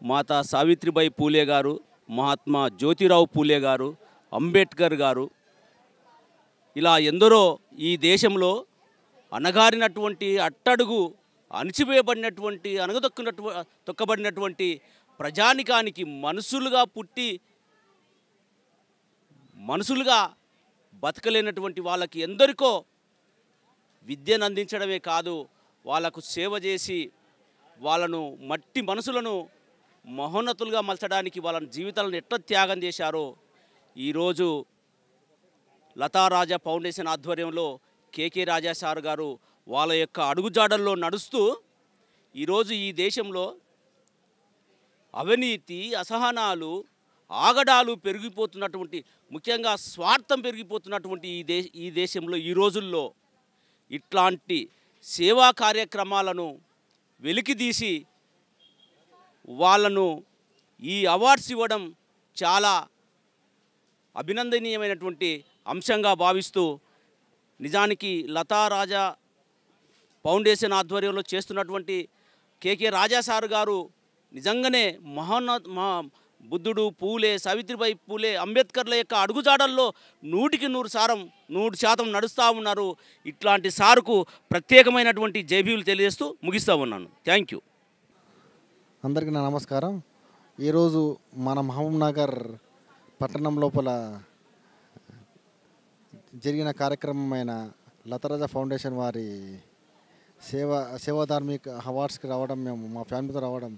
మాతా సావిత్రిబాయి పూలే గారు, మహాత్మా జ్యోతిరావు పూలే గారు, అంబేద్కర్ గారు ఇలా ఎందరో ఈ దేశంలో అణగారినటువంటి అట్టడుగు అణిచివేయబడినటువంటి తొక్కబడినటువంటి ప్రజానికానికి మనుషులుగా పుట్టి మనుషులుగా బతకలేనటువంటి వాళ్ళకి ఎందరికో విద్యను అందించడమే కాదు వాళ్ళకు సేవ చేసి వాళ్ళను మట్టి మనసులను మహోన్నతులుగా మలచడానికి వాళ్ళ జీవితాలను ఎట్లా త్యాగం చేశారో ఈరోజు లతా రాజా ఫౌండేషన్ ఆధ్వర్యంలో కేకే రాజా సార్ గారు వాళ్ళ యొక్క అడుగుజాడల్లో నడుస్తూ ఈరోజు ఈ దేశంలో అవినీతి, అసహనాలు, ఆగడాలు పెరిగిపోతున్నటువంటి, ముఖ్యంగా స్వార్థం పెరిగిపోతున్నటువంటి ఈ దేశంలో ఈ రోజుల్లో ఇట్లాంటి సేవా కార్యక్రమాలను వెలికితీసి వాళ్ళను ఈ అవార్డ్స్ ఇవ్వడం చాలా అభినందనీయమైనటువంటి అంశంగా భావిస్తూ, నిజానికి లతా రాజా ఫౌండేషన్ ఆధ్వర్యంలో చేస్తున్నటువంటి కేకే రాజా సార్ గారు నిజంగానే బుద్ధుడు, పూలే, సావిత్రిబాయి పూలే, అంబేద్కర్ల యొక్క అడుగుజాడల్లో 100% నడుస్తూ ఉన్నారు. ఇట్లాంటి సార్కు ప్రత్యేకమైనటువంటి జైబీలు తెలియజేస్తూ ముగిస్తూ ఉన్నాను. Thank you. అందరికీ నా నమస్కారం. ఈరోజు మన మహబూబ్ నగర్ పట్టణం లోపల జరిగిన కార్యక్రమమైన లతారాజా ఫౌండేషన్ వారి సేవా ధార్మిక అవార్డ్స్కి రావడం, మేము మా ఫ్యామిలీతో రావడం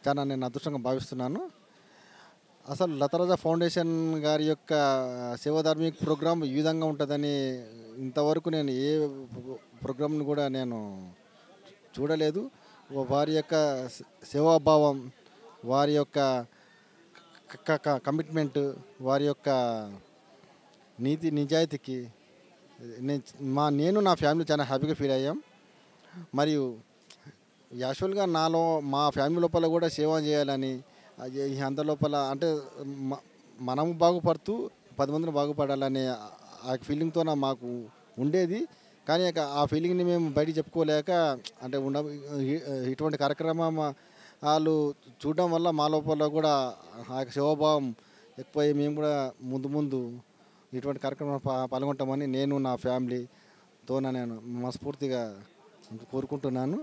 చాలా నేను అదృష్టంగా భావిస్తున్నాను. అసలు లతారాజా ఫౌండేషన్ గారి యొక్క సేవా ధార్మిక ప్రోగ్రాం ఈ విధంగా ఉంటుందని ఇంతవరకు నేను ఏ ప్రోగ్రామ్ను కూడా నేను చూడలేదు. వారి యొక్క సేవాభావం, వారి యొక్క కమిట్మెంట్, వారి యొక్క నీతి నిజాయితీకి నేను నా ఫ్యామిలీ చాలా హ్యాపీగా ఫీల్ అయ్యాం. మరియు యాక్చువల్గా మా ఫ్యామిలీ లోపల కూడా సేవ చేయాలని, అంత లోపల అంటే మనము బాగుపడుతూ 10 మందిని బాగుపడాలనే ఆ ఫీలింగ్తో మాకు ఉండేది. కానీ ఆ ఫీలింగ్ని మేము బయటికి చెప్పుకోలేక అంటే ఇటువంటి కార్యక్రమం వాళ్ళు చూడడం వల్ల మా లోపల కూడా ఆ సేవాభావం ఎక్కువై మేము కూడా ముందు ఇటువంటి కార్యక్రమం పాల్గొంటామని నేను నా ఫ్యామిలీతో నేను మనస్ఫూర్తిగా కోరుకుంటున్నాను.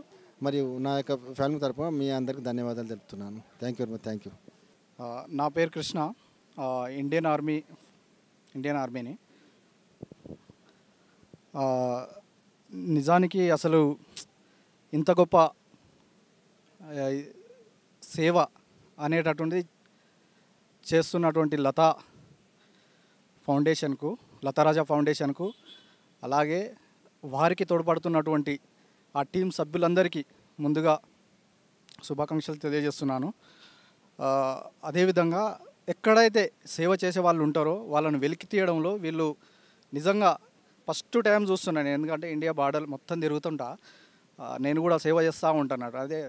మరియు నా యొక్క ఫ్యామిలీ తరపున మీ అందరికీ ధన్యవాదాలు తెలుపుతున్నాను. Thank you very much. Thank you. నా పేరు కృష్ణ, ఇండియన్ ఆర్మీని. నిజానికి అసలు ఇంత గొప్ప సేవ అనేటటువంటిది చేస్తున్నటువంటి లతారాజా ఫౌండేషన్కు అలాగే వారికి తోడ్పడుతున్నటువంటి ఆ టీం సభ్యులందరికీ ముందుగా శుభాకాంక్షలు తెలియజేస్తున్నాను. అదేవిధంగా ఎక్కడైతే సేవ చేసే వాళ్ళు ఉంటారో వాళ్ళను వెలికి తీయడంలో వీళ్ళు నిజంగా ఫస్ట్ టైం చూస్తున్నాను. ఎందుకంటే ఇండియా బార్డర్ మొత్తం తిరుగుతుంటా నేను కూడా సేవ చేస్తూ ఉంటాను. అదే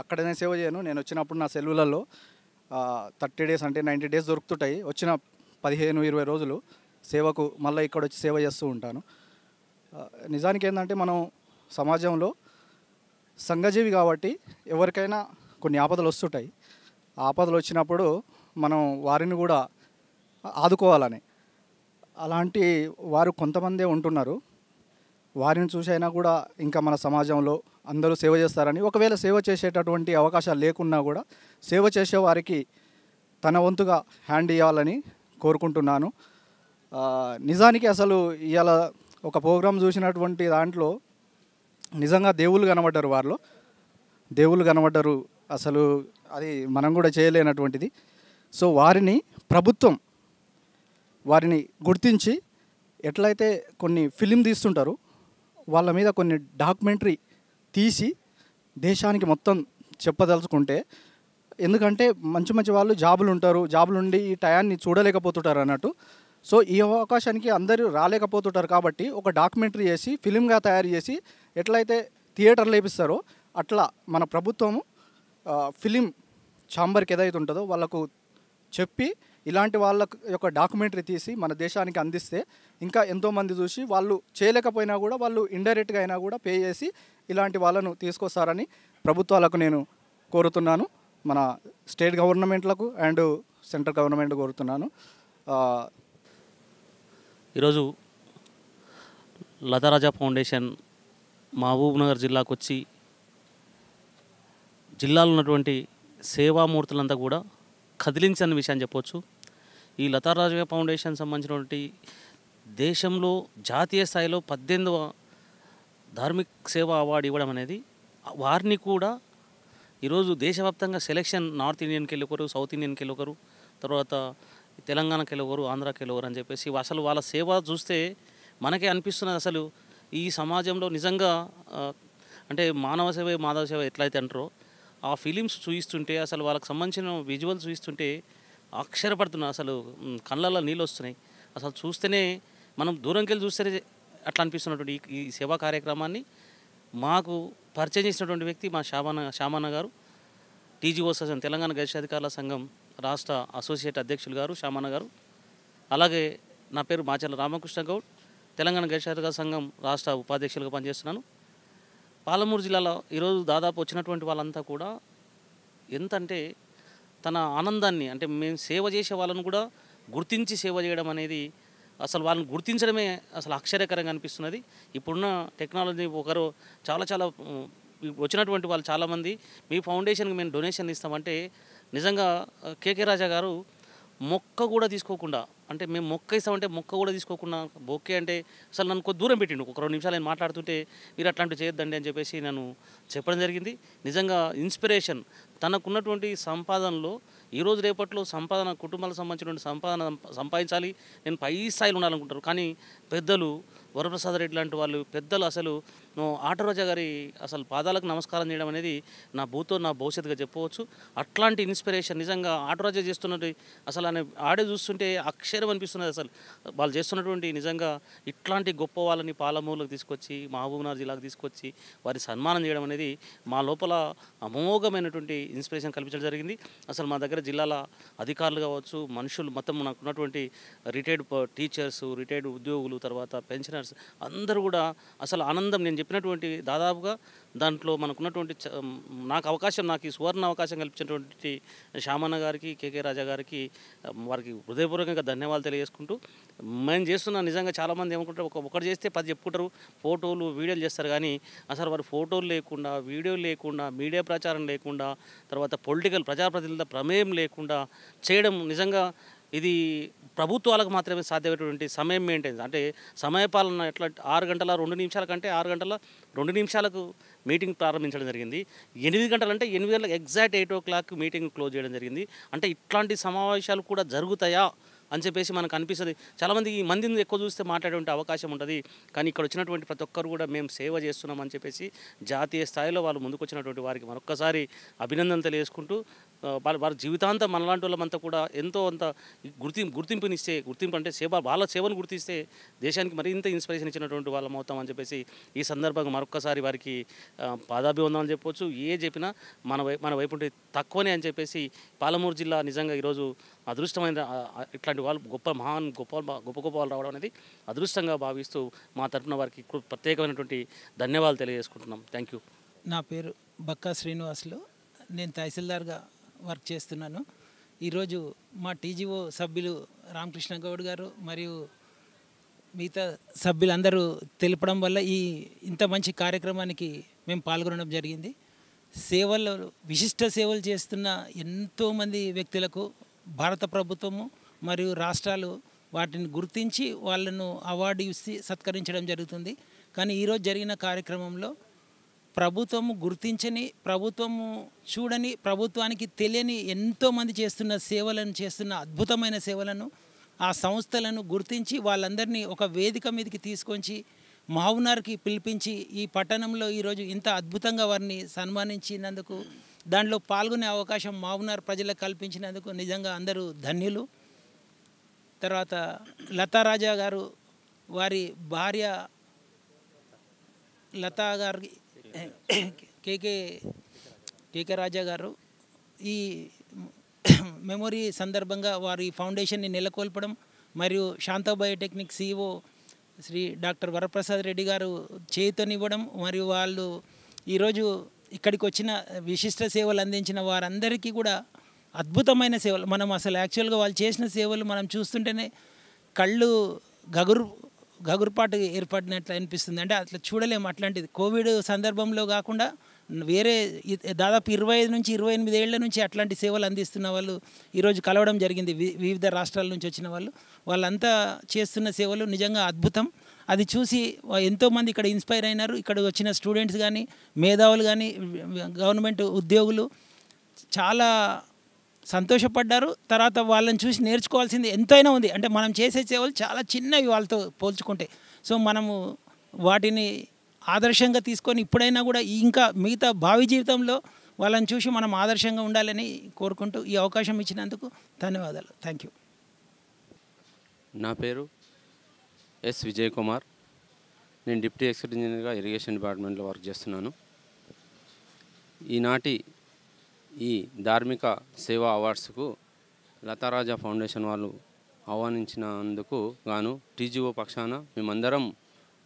అక్కడనే సేవ చేయను. నేను వచ్చినప్పుడు నా సెలవులలో 30 days అంటే 90 days దొరుకుతుంటాయి. వచ్చిన 15-20 రోజులు సేవకు మళ్ళీ ఇక్కడ వచ్చి సేవ చేస్తూ ఉంటాను. నిజానికి ఏంటంటే మనం సమాజంలో సంఘజీవి కాబట్టి ఎవరికైనా కొన్ని ఆపదలు వస్తుంటాయి. ఆపదలు వచ్చినప్పుడు మనం వారిని కూడా ఆదుకోవాలని, అలాంటి వారు కొంతమందే ఉంటున్నారు. వారిని చూసైనా కూడా ఇంకా మన సమాజంలో అందరూ సేవ చేస్తారని, ఒకవేళ సేవ చేసేటటువంటి అవకాశాలు లేకున్నా కూడా సేవ చేసే వారికి తన వంతుగా హ్యాండ్ ఇవ్వాలని కోరుకుంటున్నాను. నిజానికి అసలు ఇవాళ ఒక ప్రోగ్రాం చూసినటువంటి దాంట్లో నిజంగా దేవుళ్ళు కనబడ్డారు. అసలు అది మనం కూడా చేయలేనటువంటిది. సో వారిని ప్రభుత్వం గుర్తించి ఎట్లయితే కొన్ని ఫిలిం తీస్తుంటారు వాళ్ళ మీద కొన్ని డాక్యుమెంటరీ తీసి దేశానికి మొత్తం చెప్పదలుచుకుంటే, ఎందుకంటే మంచి వాళ్ళు జాబులు ఉండి ఈ టయాన్ని చూడలేకపోతుంటారు అన్నట్టు. సో ఈ అవకాశానికి అందరూ రాలేకపోతుంటారు కాబట్టి ఒక డాక్యుమెంటరీ చేసి ఫిలింగా తయారు చేసి ఎట్లయితే థియేటర్లు వేపిస్తారో అట్లా మన ప్రభుత్వము ఫిలిం ఛాంబర్కి ఏదైతే ఉంటుందో వాళ్ళకు చెప్పి ఇలాంటి వాళ్ళ యొక్క డాక్యుమెంటరీ తీసి మన దేశానికి అందిస్తే ఇంకా ఎంతోమంది చూసి వాళ్ళు చేయలేకపోయినా కూడా వాళ్ళు ఇండైరెక్ట్గా అయినా కూడా పే చేసి ఇలాంటి వాళ్ళను తీసుకొస్తారని ప్రభుత్వాలకు నేను కోరుతున్నాను. మన స్టేట్ గవర్నమెంట్లకు అండ్ సెంట్రల్ గవర్నమెంట్ కోరుతున్నాను. ఈరోజు లతారాజా ఫౌండేషన్ మహబూబ్నగర్ జిల్లాకు వచ్చి జిల్లాలో ఉన్నటువంటి సేవామూర్తులంతా కూడా కదిలించని విషయం చెప్పొచ్చు. ఈ లతారాజా ఫౌండేషన్ సంబంధించినటువంటి దేశంలో జాతీయ స్థాయిలో 18వ ధార్మిక సేవా అవార్డు ఇవ్వడం అనేది, వారిని కూడా ఈరోజు దేశవ్యాప్తంగా సెలెక్షన్ నార్త్ ఇండియన్కి వెళ్ళి ఒకరు, సౌత్ ఇండియన్కి వెళ్ళి ఒకరు, తర్వాత తెలంగాణకి వెళ్ళి ఒకరు, ఆంధ్రాకి వెళ్ళి ఒకరు అని చెప్పేసి అసలు వాళ్ళ సేవ చూస్తే మనకే అనిపిస్తున్నది. అసలు ఈ సమాజంలో నిజంగా అంటే మానవ సేవ మాధవ సేవ ఎట్లయితే అంటారో ఆ ఫిలిమ్స్ చూయిస్తుంటే, అసలు వాళ్ళకి సంబంధించిన విజువల్స్ చూయిస్తుంటే అక్షరపడుతున్నా, అసలు కళ్ళల్లో నీళ్ళు వస్తున్నాయి. అసలు చూస్తేనే మనం దూరంకి వెళ్ళి చూస్తేనే అట్లా అనిపిస్తున్నటువంటి ఈ సేవా కార్యక్రమాన్ని మాకు పరిచయం చేసినటువంటి వ్యక్తి మా శామన్న గారు, టీజీఓ అసోసియేషన్ తెలంగాణ గరిష్ట అధికారుల సంఘం రాష్ట్ర అసోసియేట్ అధ్యక్షులు గారు శామన్న గారు. అలాగే నా పేరు మాచర్ల రామకృష్ణ గౌడ్, తెలంగాణ గరిష్ట అధికారుల సంఘం రాష్ట్ర ఉపాధ్యక్షులుగా పనిచేస్తున్నాను. పాలమూరు జిల్లాలో ఈరోజు దాదాపు వచ్చినటువంటి వాళ్ళంతా కూడా ఎంతంటే తన ఆనందాన్ని, అంటే మేము సేవ చేసే వాళ్ళను కూడా గుర్తించి సేవ చేయడం అనేది, అసలు వాళ్ళని గుర్తించడమే అసలు ఆశ్చర్యకరంగా అనిపిస్తున్నది. ఇప్పుడున్న టెక్నాలజీ ఒకరు చాలా వచ్చినటువంటి వాళ్ళు చాలామంది మీ ఫౌండేషన్కి మేము డొనేషన్ ఇస్తామంటే, నిజంగా కేకే రాజా గారు మొక్క కూడా తీసుకోకుండా, అంటే మేము మొక్క ఇస్తామంటే మొక్క కూడా తీసుకోకుండా బొక్కే అంటే అసలు నన్ను కొద్ది దూరం పెట్టిండు. ఒక 2 నిమిషాలు నేను మాట్లాడుతుంటే మీరు అట్లాంటివి చేయొద్దండి అని చెప్పేసి నన్ను చెప్పడం జరిగింది. నిజంగా ఇన్స్పిరేషన్. తనకున్నటువంటి సంపాదనలో ఈరోజు రేపట్లో కుటుంబాలకు సంబంధించినటువంటి సంపాదన సంపాదించాలి, నేను పై స్థాయిలో ఉండాలనుకుంటారు. కానీ పెద్దలు వరప్రసాద్ రెడ్డి లాంటి వాళ్ళు పెద్దలు అసలు ఆటరాజా గారి అసలు పాదాలకు నమస్కారం చేయడం అనేది నా భవిష్యత్తుగా చెప్పవచ్చు. అట్లాంటి ఇన్స్పిరేషన్ నిజంగా ఆటరాజా చేస్తున్నట్టు అసలు ఆడే చూస్తుంటే అక్షరం అనిపిస్తున్నది. అసలు వాళ్ళు చేస్తున్నటువంటి నిజంగా ఇట్లాంటి గొప్ప వాళ్ళని పాలమూరులకు తీసుకొచ్చి మహబూబ్నగర్ జిల్లాకు తీసుకొచ్చి వారి సన్మానం చేయడం అనేది మా లోపల అమోఘమైనటువంటి ఇన్స్పిరేషన్ కల్పించడం జరిగింది. అసలు మా దగ్గర జిల్లాల అధికారులు కావచ్చు, మనుషులు మొత్తం నాకు ఉన్నటువంటి రిటైర్డ్ టీచర్స్, రిటైర్డ్ ఉద్యోగులు, తర్వాత పెన్షనర్స్ అందరూ కూడా అసలు ఆనందం. నేను చెప్పినటువంటి దాదాపుగా దాంట్లో మనకున్నటువంటి నాకు ఈ సువర్ణ అవకాశం కల్పించినటువంటి శ్యామన్న గారికి, కేకే రాజా గారికి వారికి హృదయపూర్వకంగా ధన్యవాదాలు తెలియజేసుకుంటూ, మేము చేస్తున్న నిజంగా చాలామంది ఏమనుకుంటారు, ఒకటి చేస్తే 10 చెప్పుకుంటారు, ఫోటోలు వీడియోలు చేస్తారు. కానీ అసలు వారు ఫోటోలు లేకుండా, వీడియోలు లేకుండా, మీడియా ప్రచారం లేకుండా, తర్వాత పొలిటికల్ ప్రజాప్రతినిధుల ప్రమేయం లేకుండా చేయడం నిజంగా ఇది ప్రభుత్వాలకు మాత్రమే సాధ్యమైనటువంటి సమయం మెయింటైన్స్. అంటే సమయపాలన ఎట్లా 6 గంటల 2 నిమిషాల కంటే 6 గంటల 2 నిమిషాలకు మీటింగ్ ప్రారంభించడం జరిగింది. 8 గంటలు అంటే 8 గంటలకు ఎగ్జాక్ట్ 8 o'clock మీటింగ్ క్లోజ్ చేయడం జరిగింది. అంటే ఇట్లాంటి సమావేశాలు కూడా జరుగుతాయా అని చెప్పేసి మనకు అనిపిస్తుంది. చాలామంది ఈ మందిని ఎక్కువ చూస్తే మాట్లాడే అవకాశం ఉంటుంది. కానీ ఇక్కడ వచ్చినటువంటి ప్రతి ఒక్కరు కూడా మేము సేవ చేస్తున్నామని చెప్పేసి జాతీయ స్థాయిలో వాళ్ళు ముందుకు వచ్చినటువంటి వారికి మరొక్కసారి అభినందనలు తెలియజేసుకుంటూ, వారి జీవితాంతం మనలాంటి వాళ్ళమంతా కూడా ఎంతో అంత గుర్తింపు అంటే వాళ్ళ సేవను గుర్తిస్తే దేశానికి మరింత ఇన్స్పిరేషన్ ఇచ్చినటువంటి వాళ్ళం అవుతామని చెప్పేసి ఈ సందర్భంగా మరొక్కసారి వారికి పాదాభివందనాలు చెప్పవచ్చు. చెప్పినా మన వైపు ఉంటే తక్కువనే అని చెప్పేసి పాలమూరు జిల్లా నిజంగా ఈరోజు అదృష్టమైన ఇట్లాంటి వాళ్ళు గొప్ప వాళ్ళు రావడం అనేది అదృష్టంగా భావిస్తూ మా తరఫున వారికి ప్రత్యేకమైనటువంటి ధన్యవాదాలు తెలియజేసుకుంటున్నాం. Thank you. నా పేరు బక్కా శ్రీనివాసులు. నేను తహసీల్దార్గా వర్క్ చేస్తున్నాను. ఈరోజు మా టీజీఓ సభ్యులు రామకృష్ణ గౌడ్ గారు మరియు మిగతా సభ్యులందరూ తెలపడం వల్ల ఇంత మంచి కార్యక్రమానికి మేము పాల్గొనడం జరిగింది. విశిష్ట సేవలు చేస్తున్న ఎంతోమంది వ్యక్తులకు భారత ప్రభుత్వము మరియు రాష్ట్రాలు వాటిని గుర్తించి వాళ్ళను అవార్డు ఇచ్చి సత్కరించడం జరుగుతుంది. కానీ ఈరోజు జరిగిన కార్యక్రమంలో ప్రభుత్వము గుర్తించని, ప్రభుత్వము చూడని, ప్రభుత్వానికి తెలియని ఎంతోమంది చేస్తున్న అద్భుతమైన సేవలను, ఆ సంస్థలను గుర్తించి వాళ్ళందరినీ ఒక వేదిక మీదకి తీసుకొచ్చి మహబూబ్నగర్కి పిలిపించి ఈ పట్టణంలో ఈరోజు ఇంత అద్భుతంగా వారిని సన్మానించినందుకు, దాంట్లో పాల్గొనే అవకాశం మహబూబ్నగర్ ప్రజలకు కల్పించినందుకు నిజంగా అందరూ ధన్యులు. తర్వాత లతారాజా గారు, వారి భార్య లతా గారి కేకే రాజా గారు ఈ మెమొరీ సందర్భంగా వారి ఫౌండేషన్ని నెలకొల్పడం మరియు శాంతా బయోటెక్నిక్ CEO శ్రీ డాక్టర్ వరప్రసాద్ రెడ్డి గారు చేయూతనివ్వడం, మరియు వాళ్ళు ఈరోజు ఇక్కడికి వచ్చిన విశిష్ట సేవలు అందించిన వారందరికీ కూడా అద్భుతమైన సేవలు, మనం అసలు యాక్చువల్గా వాళ్ళు చేసిన సేవలు మనం చూస్తుంటేనే కళ్ళు గగురుపాటు ఏర్పడినట్లు అనిపిస్తుంది. అంటే అట్లా చూడలేము. అట్లాంటిది కోవిడ్ సందర్భంలో కాకుండా వేరే దాదాపు 25 నుంచి 28 ఏళ్ల నుంచి అట్లాంటి సేవలు అందిస్తున్న వాళ్ళు ఈరోజు కలవడం జరిగింది. వివిధ రాష్ట్రాల నుంచి వచ్చిన వాళ్ళంతా చేస్తున్న సేవలు నిజంగా అద్భుతం. అది చూసి ఎంతోమంది ఇక్కడ ఇన్స్పైర్ అయినారు. ఇక్కడ వచ్చిన స్టూడెంట్స్ కానీ, మేధావులు కానీ, గవర్నమెంట్ ఉద్యోగులు చాలా సంతోషపడ్డారు. తర్వాత వాళ్ళని చూసి నేర్చుకోవాల్సింది ఎంతైనా ఉంది. అంటే మనం చేసే సేవలు చాలా చిన్నవి వాళ్ళతో పోల్చుకుంటే. సో మనము వాటిని ఆదర్శంగా తీసుకొని ఇప్పుడైనా కూడా ఇంకా మిగతా భావి జీవితంలో వాళ్ళని చూసి మనం ఆదర్శంగా ఉండాలని కోరుకుంటూ ఈ అవకాశం ఇచ్చినందుకు ధన్యవాదాలు. Thank you. నా పేరు ఎస్ విజయ్ కుమార్. నేను డిప్యూటీ ఎగ్జిక్యూటివ్ ఇంజనీర్గా ఇరిగేషన్ డిపార్ట్మెంట్లో వర్క్ చేస్తున్నాను. ఈనాటి ఈ ధార్మిక సేవా అవార్డ్స్కు లతారాజా ఫౌండేషన్ వాళ్ళు ఆహ్వానించినందుకు గాను టీజీఓ పక్షాన మేమందరం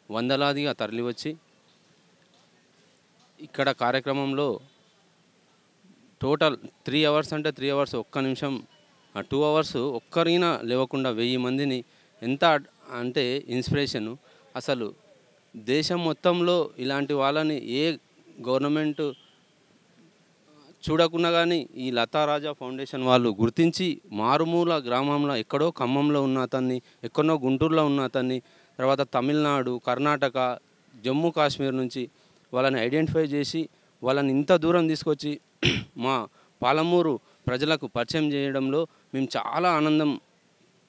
వందలాదిగా తరలివచ్చి ఇక్కడ కార్యక్రమంలో టోటల్ 3 hours అంటే 3 hours ఒక్క నిమిషం 2 hours ఒక్కరైనా లేవకుండా 1000 మందిని ఎంత అంటే ఇన్స్పిరేషను. అసలు దేశం మొత్తంలో ఇలాంటి వాళ్ళని ఏ గవర్నమెంట్ చూడకుండా కానీ ఈ లతారాజా ఫౌండేషన్ వాళ్ళు గుర్తించి మారుమూల గ్రామంలో ఎక్కడో ఖమ్మంలో ఉన్న అతన్ని, ఎక్కడో గుంటూరులో ఉన్న అతన్ని, తర్వాత తమిళనాడు, కర్ణాటక, జమ్మూ కాశ్మీర్ నుంచి వాళ్ళని ఐడెంటిఫై చేసి వాళ్ళని ఇంత దూరం తీసుకొచ్చి మా పాలమూరు ప్రజలకు పరిచయం చేయడంలో మేము చాలా ఆనందం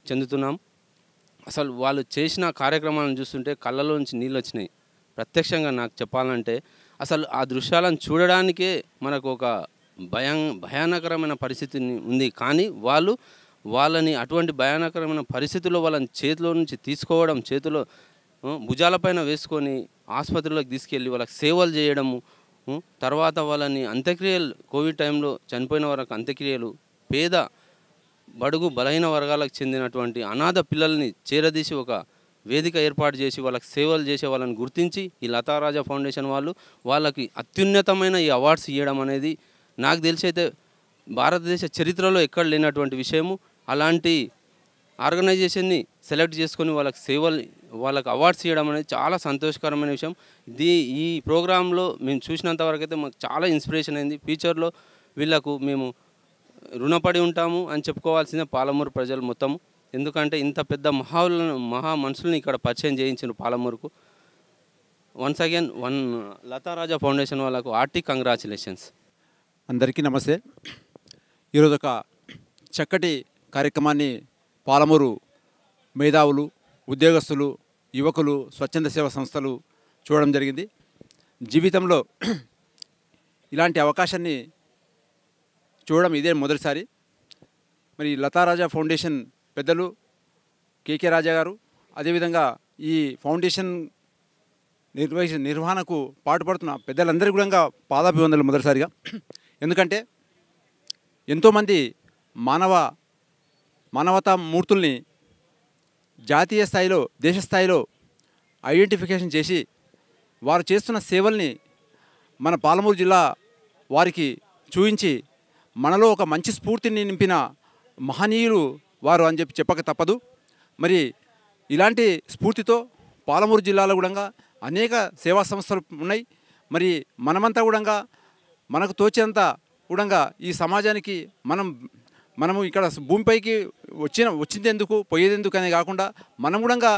చెందుతున్నాం. అసలు వాళ్ళు చేసిన కార్యక్రమాలను చూస్తుంటే కళ్ళలోంచి నీళ్ళు వచ్చినాయి. ప్రత్యక్షంగా నాకు చెప్పాలంటే అసలు ఆ దృశ్యాలను చూడడానికే మనకు ఒక భయానకరమైన పరిస్థితి ఉంది. కానీ వాళ్ళని అటువంటి భయానకరమైన పరిస్థితుల్లో వాళ్ళని చేతిలో నుంచి తీసుకోవడం, చేతిలో భుజాలపైన వేసుకొని ఆసుపత్రులకు తీసుకెళ్ళి వాళ్ళకి సేవలు చేయడము, తర్వాత వాళ్ళని అంత్యక్రియలు, కోవిడ్ టైంలో చనిపోయిన వారికి అంత్యక్రియలు, బడుగు బలహీన వర్గాలకు చెందినటువంటి అనాథ పిల్లల్ని చేరదీసి ఒక వేదిక ఏర్పాటు చేసి వాళ్ళకి సేవలు చేసే వాళ్ళని గుర్తించి ఈ లతారాజా ఫౌండేషన్ వాళ్ళు వాళ్ళకి అత్యున్నతమైన ఈ అవార్డ్స్ ఇవ్వడం అనేది నాకు తెలిసి అయితే భారతదేశ చరిత్రలో ఎక్కడ లేనటువంటి విషయము. అలాంటి ఆర్గనైజేషన్ని సెలెక్ట్ చేసుకొని వాళ్ళకి అవార్డ్స్ ఇవ్వడం అనేది చాలా సంతోషకరమైన విషయం. ఈ ప్రోగ్రాంలో మేము చూసినంత వరకు అయితే మాకు చాలా ఇన్స్పిరేషన్ అయింది. ఫ్యూచర్లో వీళ్ళకు మేము రుణపడి ఉంటాము అని చెప్పుకోవాల్సిన పాలమూరు ప్రజలు మొత్తం. ఎందుకంటే ఇంత పెద్ద మహా మనుషుల్ని ఇక్కడ పరిచయం చేయించారు పాలమూరుకు. వన్స్ అగైన్ లతారాజా ఫౌండేషన్ వాళ్ళకు ఆర్టీ కంగ్రాచులేషన్స్. అందరికీ నమస్తే. ఈరోజు ఒక చక్కటి కార్యక్రమాన్ని పాలమూరు మేధావులు, ఉద్యోగస్తులు, యువకులు, స్వచ్ఛంద సేవా సంస్థలు చూడడం జరిగింది. జీవితంలో ఇలాంటి అవకాశాన్ని చూడడం ఇదే మొదటిసారి. మరి లతారాజా ఫౌండేషన్ పెద్దలు కేకే రాజా గారు, అదేవిధంగా ఈ ఫౌండేషన్ నిర్వహణకు పాటుపడుతున్న పెద్దలందరికీ కూడా పాదాభివందనలు మొదటిసారిగా. ఎందుకంటే ఎంతోమంది మానవతా మూర్తుల్ని జాతీయ స్థాయిలో, దేశ స్థాయిలో ఐడెంటిఫికేషన్ చేసి వారు చేస్తున్న సేవల్ని మన పాలమూరు జిల్లా వారికి చూపించి మనలో ఒక మంచి స్ఫూర్తిని నింపిన మహనీయులు వారు అని చెప్పక తప్పదు. మరి ఇలాంటి స్ఫూర్తితో పాలమూరు జిల్లాలో కూడా అనేక సేవా సంస్థలు ఉన్నాయి. మరి మనమంతా కూడా మనకు తోచేంత కూడా ఈ సమాజానికి మనము ఇక్కడ భూమిపైకి వచ్చింది ఎందుకు, పోయేది ఎందుకు అనే కాకుండా మనం కూడా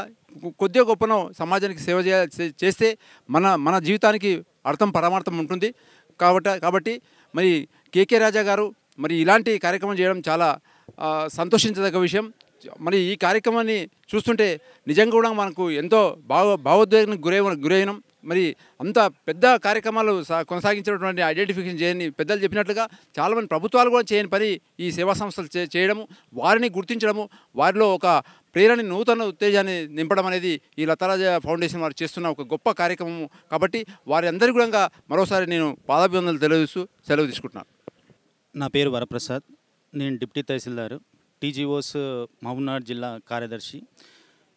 కొద్దిగా గొప్పనో సమాజానికి సేవ చేస్తే మన జీవితానికి అర్థం పరమార్థం ఉంటుంది. కాబట్టి మరి కేకే రాజా గారు మరి ఇలాంటి కార్యక్రమం చేయడం చాలా సంతోషించదగ్గ విషయం. మరి ఈ కార్యక్రమాన్ని చూస్తుంటే నిజంగా కూడా మనకు ఎంతో భావోద్వేగానికి గురైనాం. మరి అంత పెద్ద కార్యక్రమాలు కొనసాగించినటువంటి ఐడెంటిఫికేషన్ చేయని పెద్దలు చెప్పినట్లుగా చాలామంది ప్రభుత్వాలు కూడా చేయని పని ఈ సేవా సంస్థలు చేయడము, వారిని గుర్తించడము, వారిలో ఒక ప్రేరణ, నూతన ఉత్తేజాన్ని నింపడం అనేది ఈ లతారాజా ఫౌండేషన్ వారు చేస్తున్న ఒక గొప్ప కార్యక్రమము. కాబట్టి వారి అందరికీ కూడా మరోసారి నేను పాదాభివందనలు తెలియజేస్తూ సెలవు తీసుకుంటున్నాను. నా పేరు వరప్రసాద్. నేను డిప్యూటీ తహసీల్దారు, టీజీఓస్ మహబూబ్నగర్ జిల్లా కార్యదర్శి.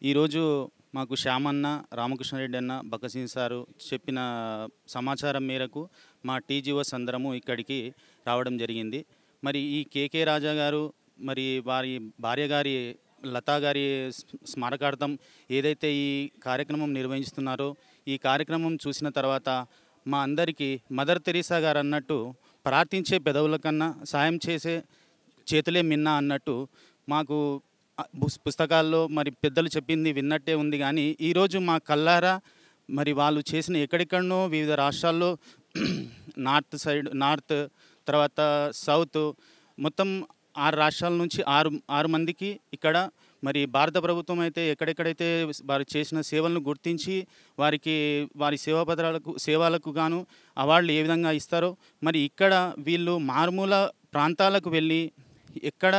ఈరోజు మాకు శ్యామన్న, రామకృష్ణారెడ్డి అన్న, బక్కసింగ్ సారు చెప్పిన సమాచారం మేరకు మా టీజీఓస్ అందరము ఇక్కడికి రావడం జరిగింది. మరి ఈ కేకే రాజా గారు మరి వారి భార్య గారి లతా గారి స్మారకార్థం ఏదైతే ఈ కార్యక్రమం నిర్వహిస్తున్నారో ఈ కార్యక్రమం చూసిన తర్వాత మా అందరికీ మదర్ తెరీసా గారు అన్నట్టు ప్రార్థించే పెదవుల కన్నా సాయం చేసే చేతులే మిన్నా అన్నట్టు మాకు పుస్తకాల్లో మరి పెద్దలు చెప్పింది విన్నట్టే ఉంది. కానీ ఈరోజు మా కల్లారా మరి వాళ్ళు చేసిన ఎక్కడెక్కడనో వివిధ రాష్ట్రాల్లో నార్త్ తర్వాత సౌత్ మొత్తం 6 రాష్ట్రాల నుంచి 6 మందికి ఇక్కడ మరి భారత ప్రభుత్వం అయితే ఎక్కడెక్కడైతే వారు చేసిన సేవలను గుర్తించి వారికి వారి సేవలకు గాను అవార్డులు ఏ విధంగా ఇస్తారో మరి ఇక్కడ వీళ్ళు మారుమూల ప్రాంతాలకు వెళ్ళి ఎక్కడ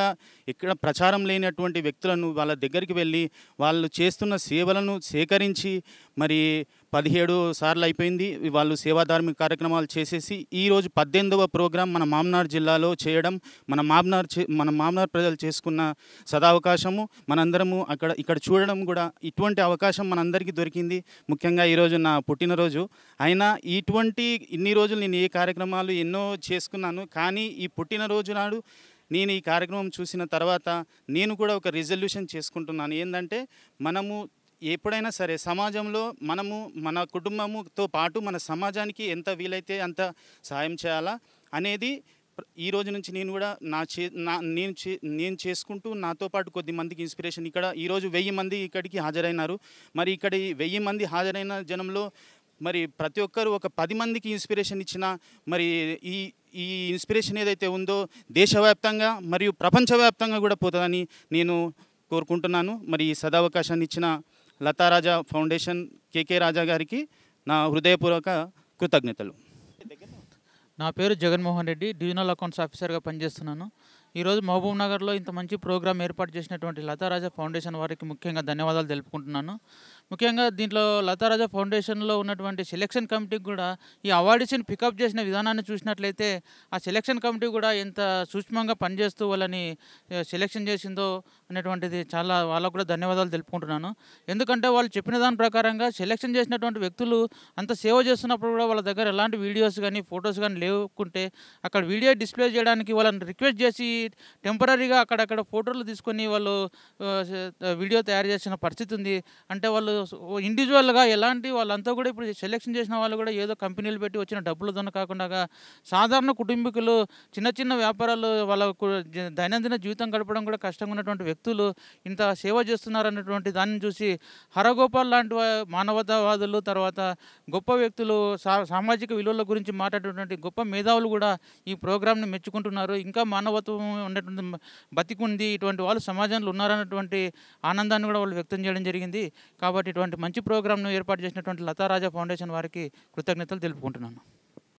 ప్రచారం లేనటువంటి వ్యక్తులను వాళ్ళ దగ్గరికి వెళ్ళి వాళ్ళు చేస్తున్న సేవలను సేకరించి మరి 17 సార్లు అయిపోయింది వాళ్ళు సేవాధార్మిక కార్యక్రమాలు చేసేసి ఈరోజు 18వ ప్రోగ్రాం మన మామ్నార్ జిల్లాలో చేయడం మన మామ్నార్ ప్రజలు చేసుకున్న సదావకాశము మనందరము ఇక్కడ చూడడం కూడా ఇటువంటి అవకాశం మనందరికీ దొరికింది. ముఖ్యంగా ఈరోజు నా పుట్టినరోజు అయినా ఇన్ని రోజులు నేను ఏ కార్యక్రమాలు ఎన్నో చేసుకున్నాను. కానీ ఈ పుట్టినరోజు నాడు నేను ఈ కార్యక్రమం చూసిన తర్వాత నేను కూడా ఒక రిజల్యూషన్ చేసుకుంటున్నాను. ఏంటంటే మనము ఎప్పుడైనా సరే సమాజంలో మన కుటుంబముతో పాటు మన సమాజానికి ఎంత వీలైతే అంత సాయం చేయాలా అనేది ఈ రోజు నుంచి నేను కూడా నేను చేసుకుంటూ నాతో పాటు కొద్ది మందికి ఇన్స్పిరేషన్. ఇక్కడ ఈరోజు 1000 మంది ఇక్కడికి హాజరైనారు. మరి ఇక్కడ 1000 మంది హాజరైన జనంలో మరి ప్రతి ఒక్కరు ఒక 10 మందికి ఇన్స్పిరేషన్ ఇచ్చిన మరి ఈ ఇన్స్పిరేషన్ ఏదైతే ఉందో దేశవ్యాప్తంగా మరియు ప్రపంచవ్యాప్తంగా కూడా పోతుందని నేను కోరుకుంటున్నాను. మరి ఈ సదావకాశాన్ని ఇచ్చిన లతారాజా ఫౌండేషన్ కేకే రాజా గారికి నా హృదయపూర్వక కృతజ్ఞతలు. నా పేరు జగన్మోహన్ రెడ్డి, డివిజనల్ అకౌంట్స్ ఆఫీసర్గా పనిచేస్తున్నాను. ఈరోజు మహబూబ్ నగర్లో ఇంత మంచి ప్రోగ్రాం ఏర్పాటు చేసినటువంటి లతారాజా ఫౌండేషన్ వారికి ముఖ్యంగా ధన్యవాదాలు తెలుపుకుంటున్నాను. ముఖ్యంగా దీంట్లో లతారాజా ఫౌండేషన్లో ఉన్నటువంటి సెలక్షన్ కమిటీకి కూడా ఈ అవార్డ్స్ని పికప్ చేసిన విధానాన్ని చూసినట్లయితే ఆ సెలక్షన్ కమిటీ కూడా ఎంత సూక్ష్మంగా పనిచేస్తూ వాళ్ళని సెలక్షన్ చేసిందో అనేటువంటిది చాలా వాళ్ళకు కూడా ధన్యవాదాలు తెలుపుకుంటున్నాను. ఎందుకంటే వాళ్ళు చెప్పిన దాని ప్రకారంగా సెలక్షన్ చేసినటువంటి వ్యక్తులు అంత సేవ చేస్తున్నప్పుడు కూడా వాళ్ళ దగ్గర ఎలాంటి వీడియోస్ కానీ ఫొటోస్ కానీ లేకుంటే అక్కడ వీడియో డిస్ప్లే చేయడానికి వాళ్ళని రిక్వెస్ట్ చేసి టెంపరీగా అక్కడక్కడ ఫోటోలు తీసుకొని వాళ్ళు వీడియో తయారు చేసిన పరిస్థితి ఉంది. అంటే వాళ్ళు ఇండివిజువల్గా ఎలాంటి వాళ్ళంతా కూడా ఇప్పుడు సెలెక్షన్ చేసిన వాళ్ళు కూడా ఏదో కంపెనీలు పెట్టి వచ్చిన డబ్బులతో కాకుండా సాధారణ కుటుంబీకులు చిన్న చిన్న వ్యాపారాలు వాళ్ళ దైనందిన జీవితం గడపడం కూడా కష్టంగా ఉన్నటువంటి వ్యక్తులు ఇంత సేవ చేస్తున్నారన్నటువంటి దాన్ని చూసి హరగోపాల్ లాంటి మానవతావాదులు, తర్వాత గొప్ప వ్యక్తులు, సామాజిక విలువల గురించి మాట్లాడేటువంటి గొప్ప మేధావులు కూడా ఈ ప్రోగ్రామ్ని మెచ్చుకుంటున్నారు. ఇంకా మానవత్వం ఉన్నటువంటి బతికుంది, ఇటువంటి వాళ్ళు సమాజంలో ఉన్నారన్నటువంటి ఆనందాన్ని కూడా వాళ్ళు వ్యక్తం చేయడం జరిగింది. కాబట్టి ఇటువంటి మంచి ప్రోగ్రామ్ను ఏర్పాటు చేసినటువంటి లతారాజా ఫౌండేషన్ వారికి కృతజ్ఞతలు తెలుపుకుంటున్నాను.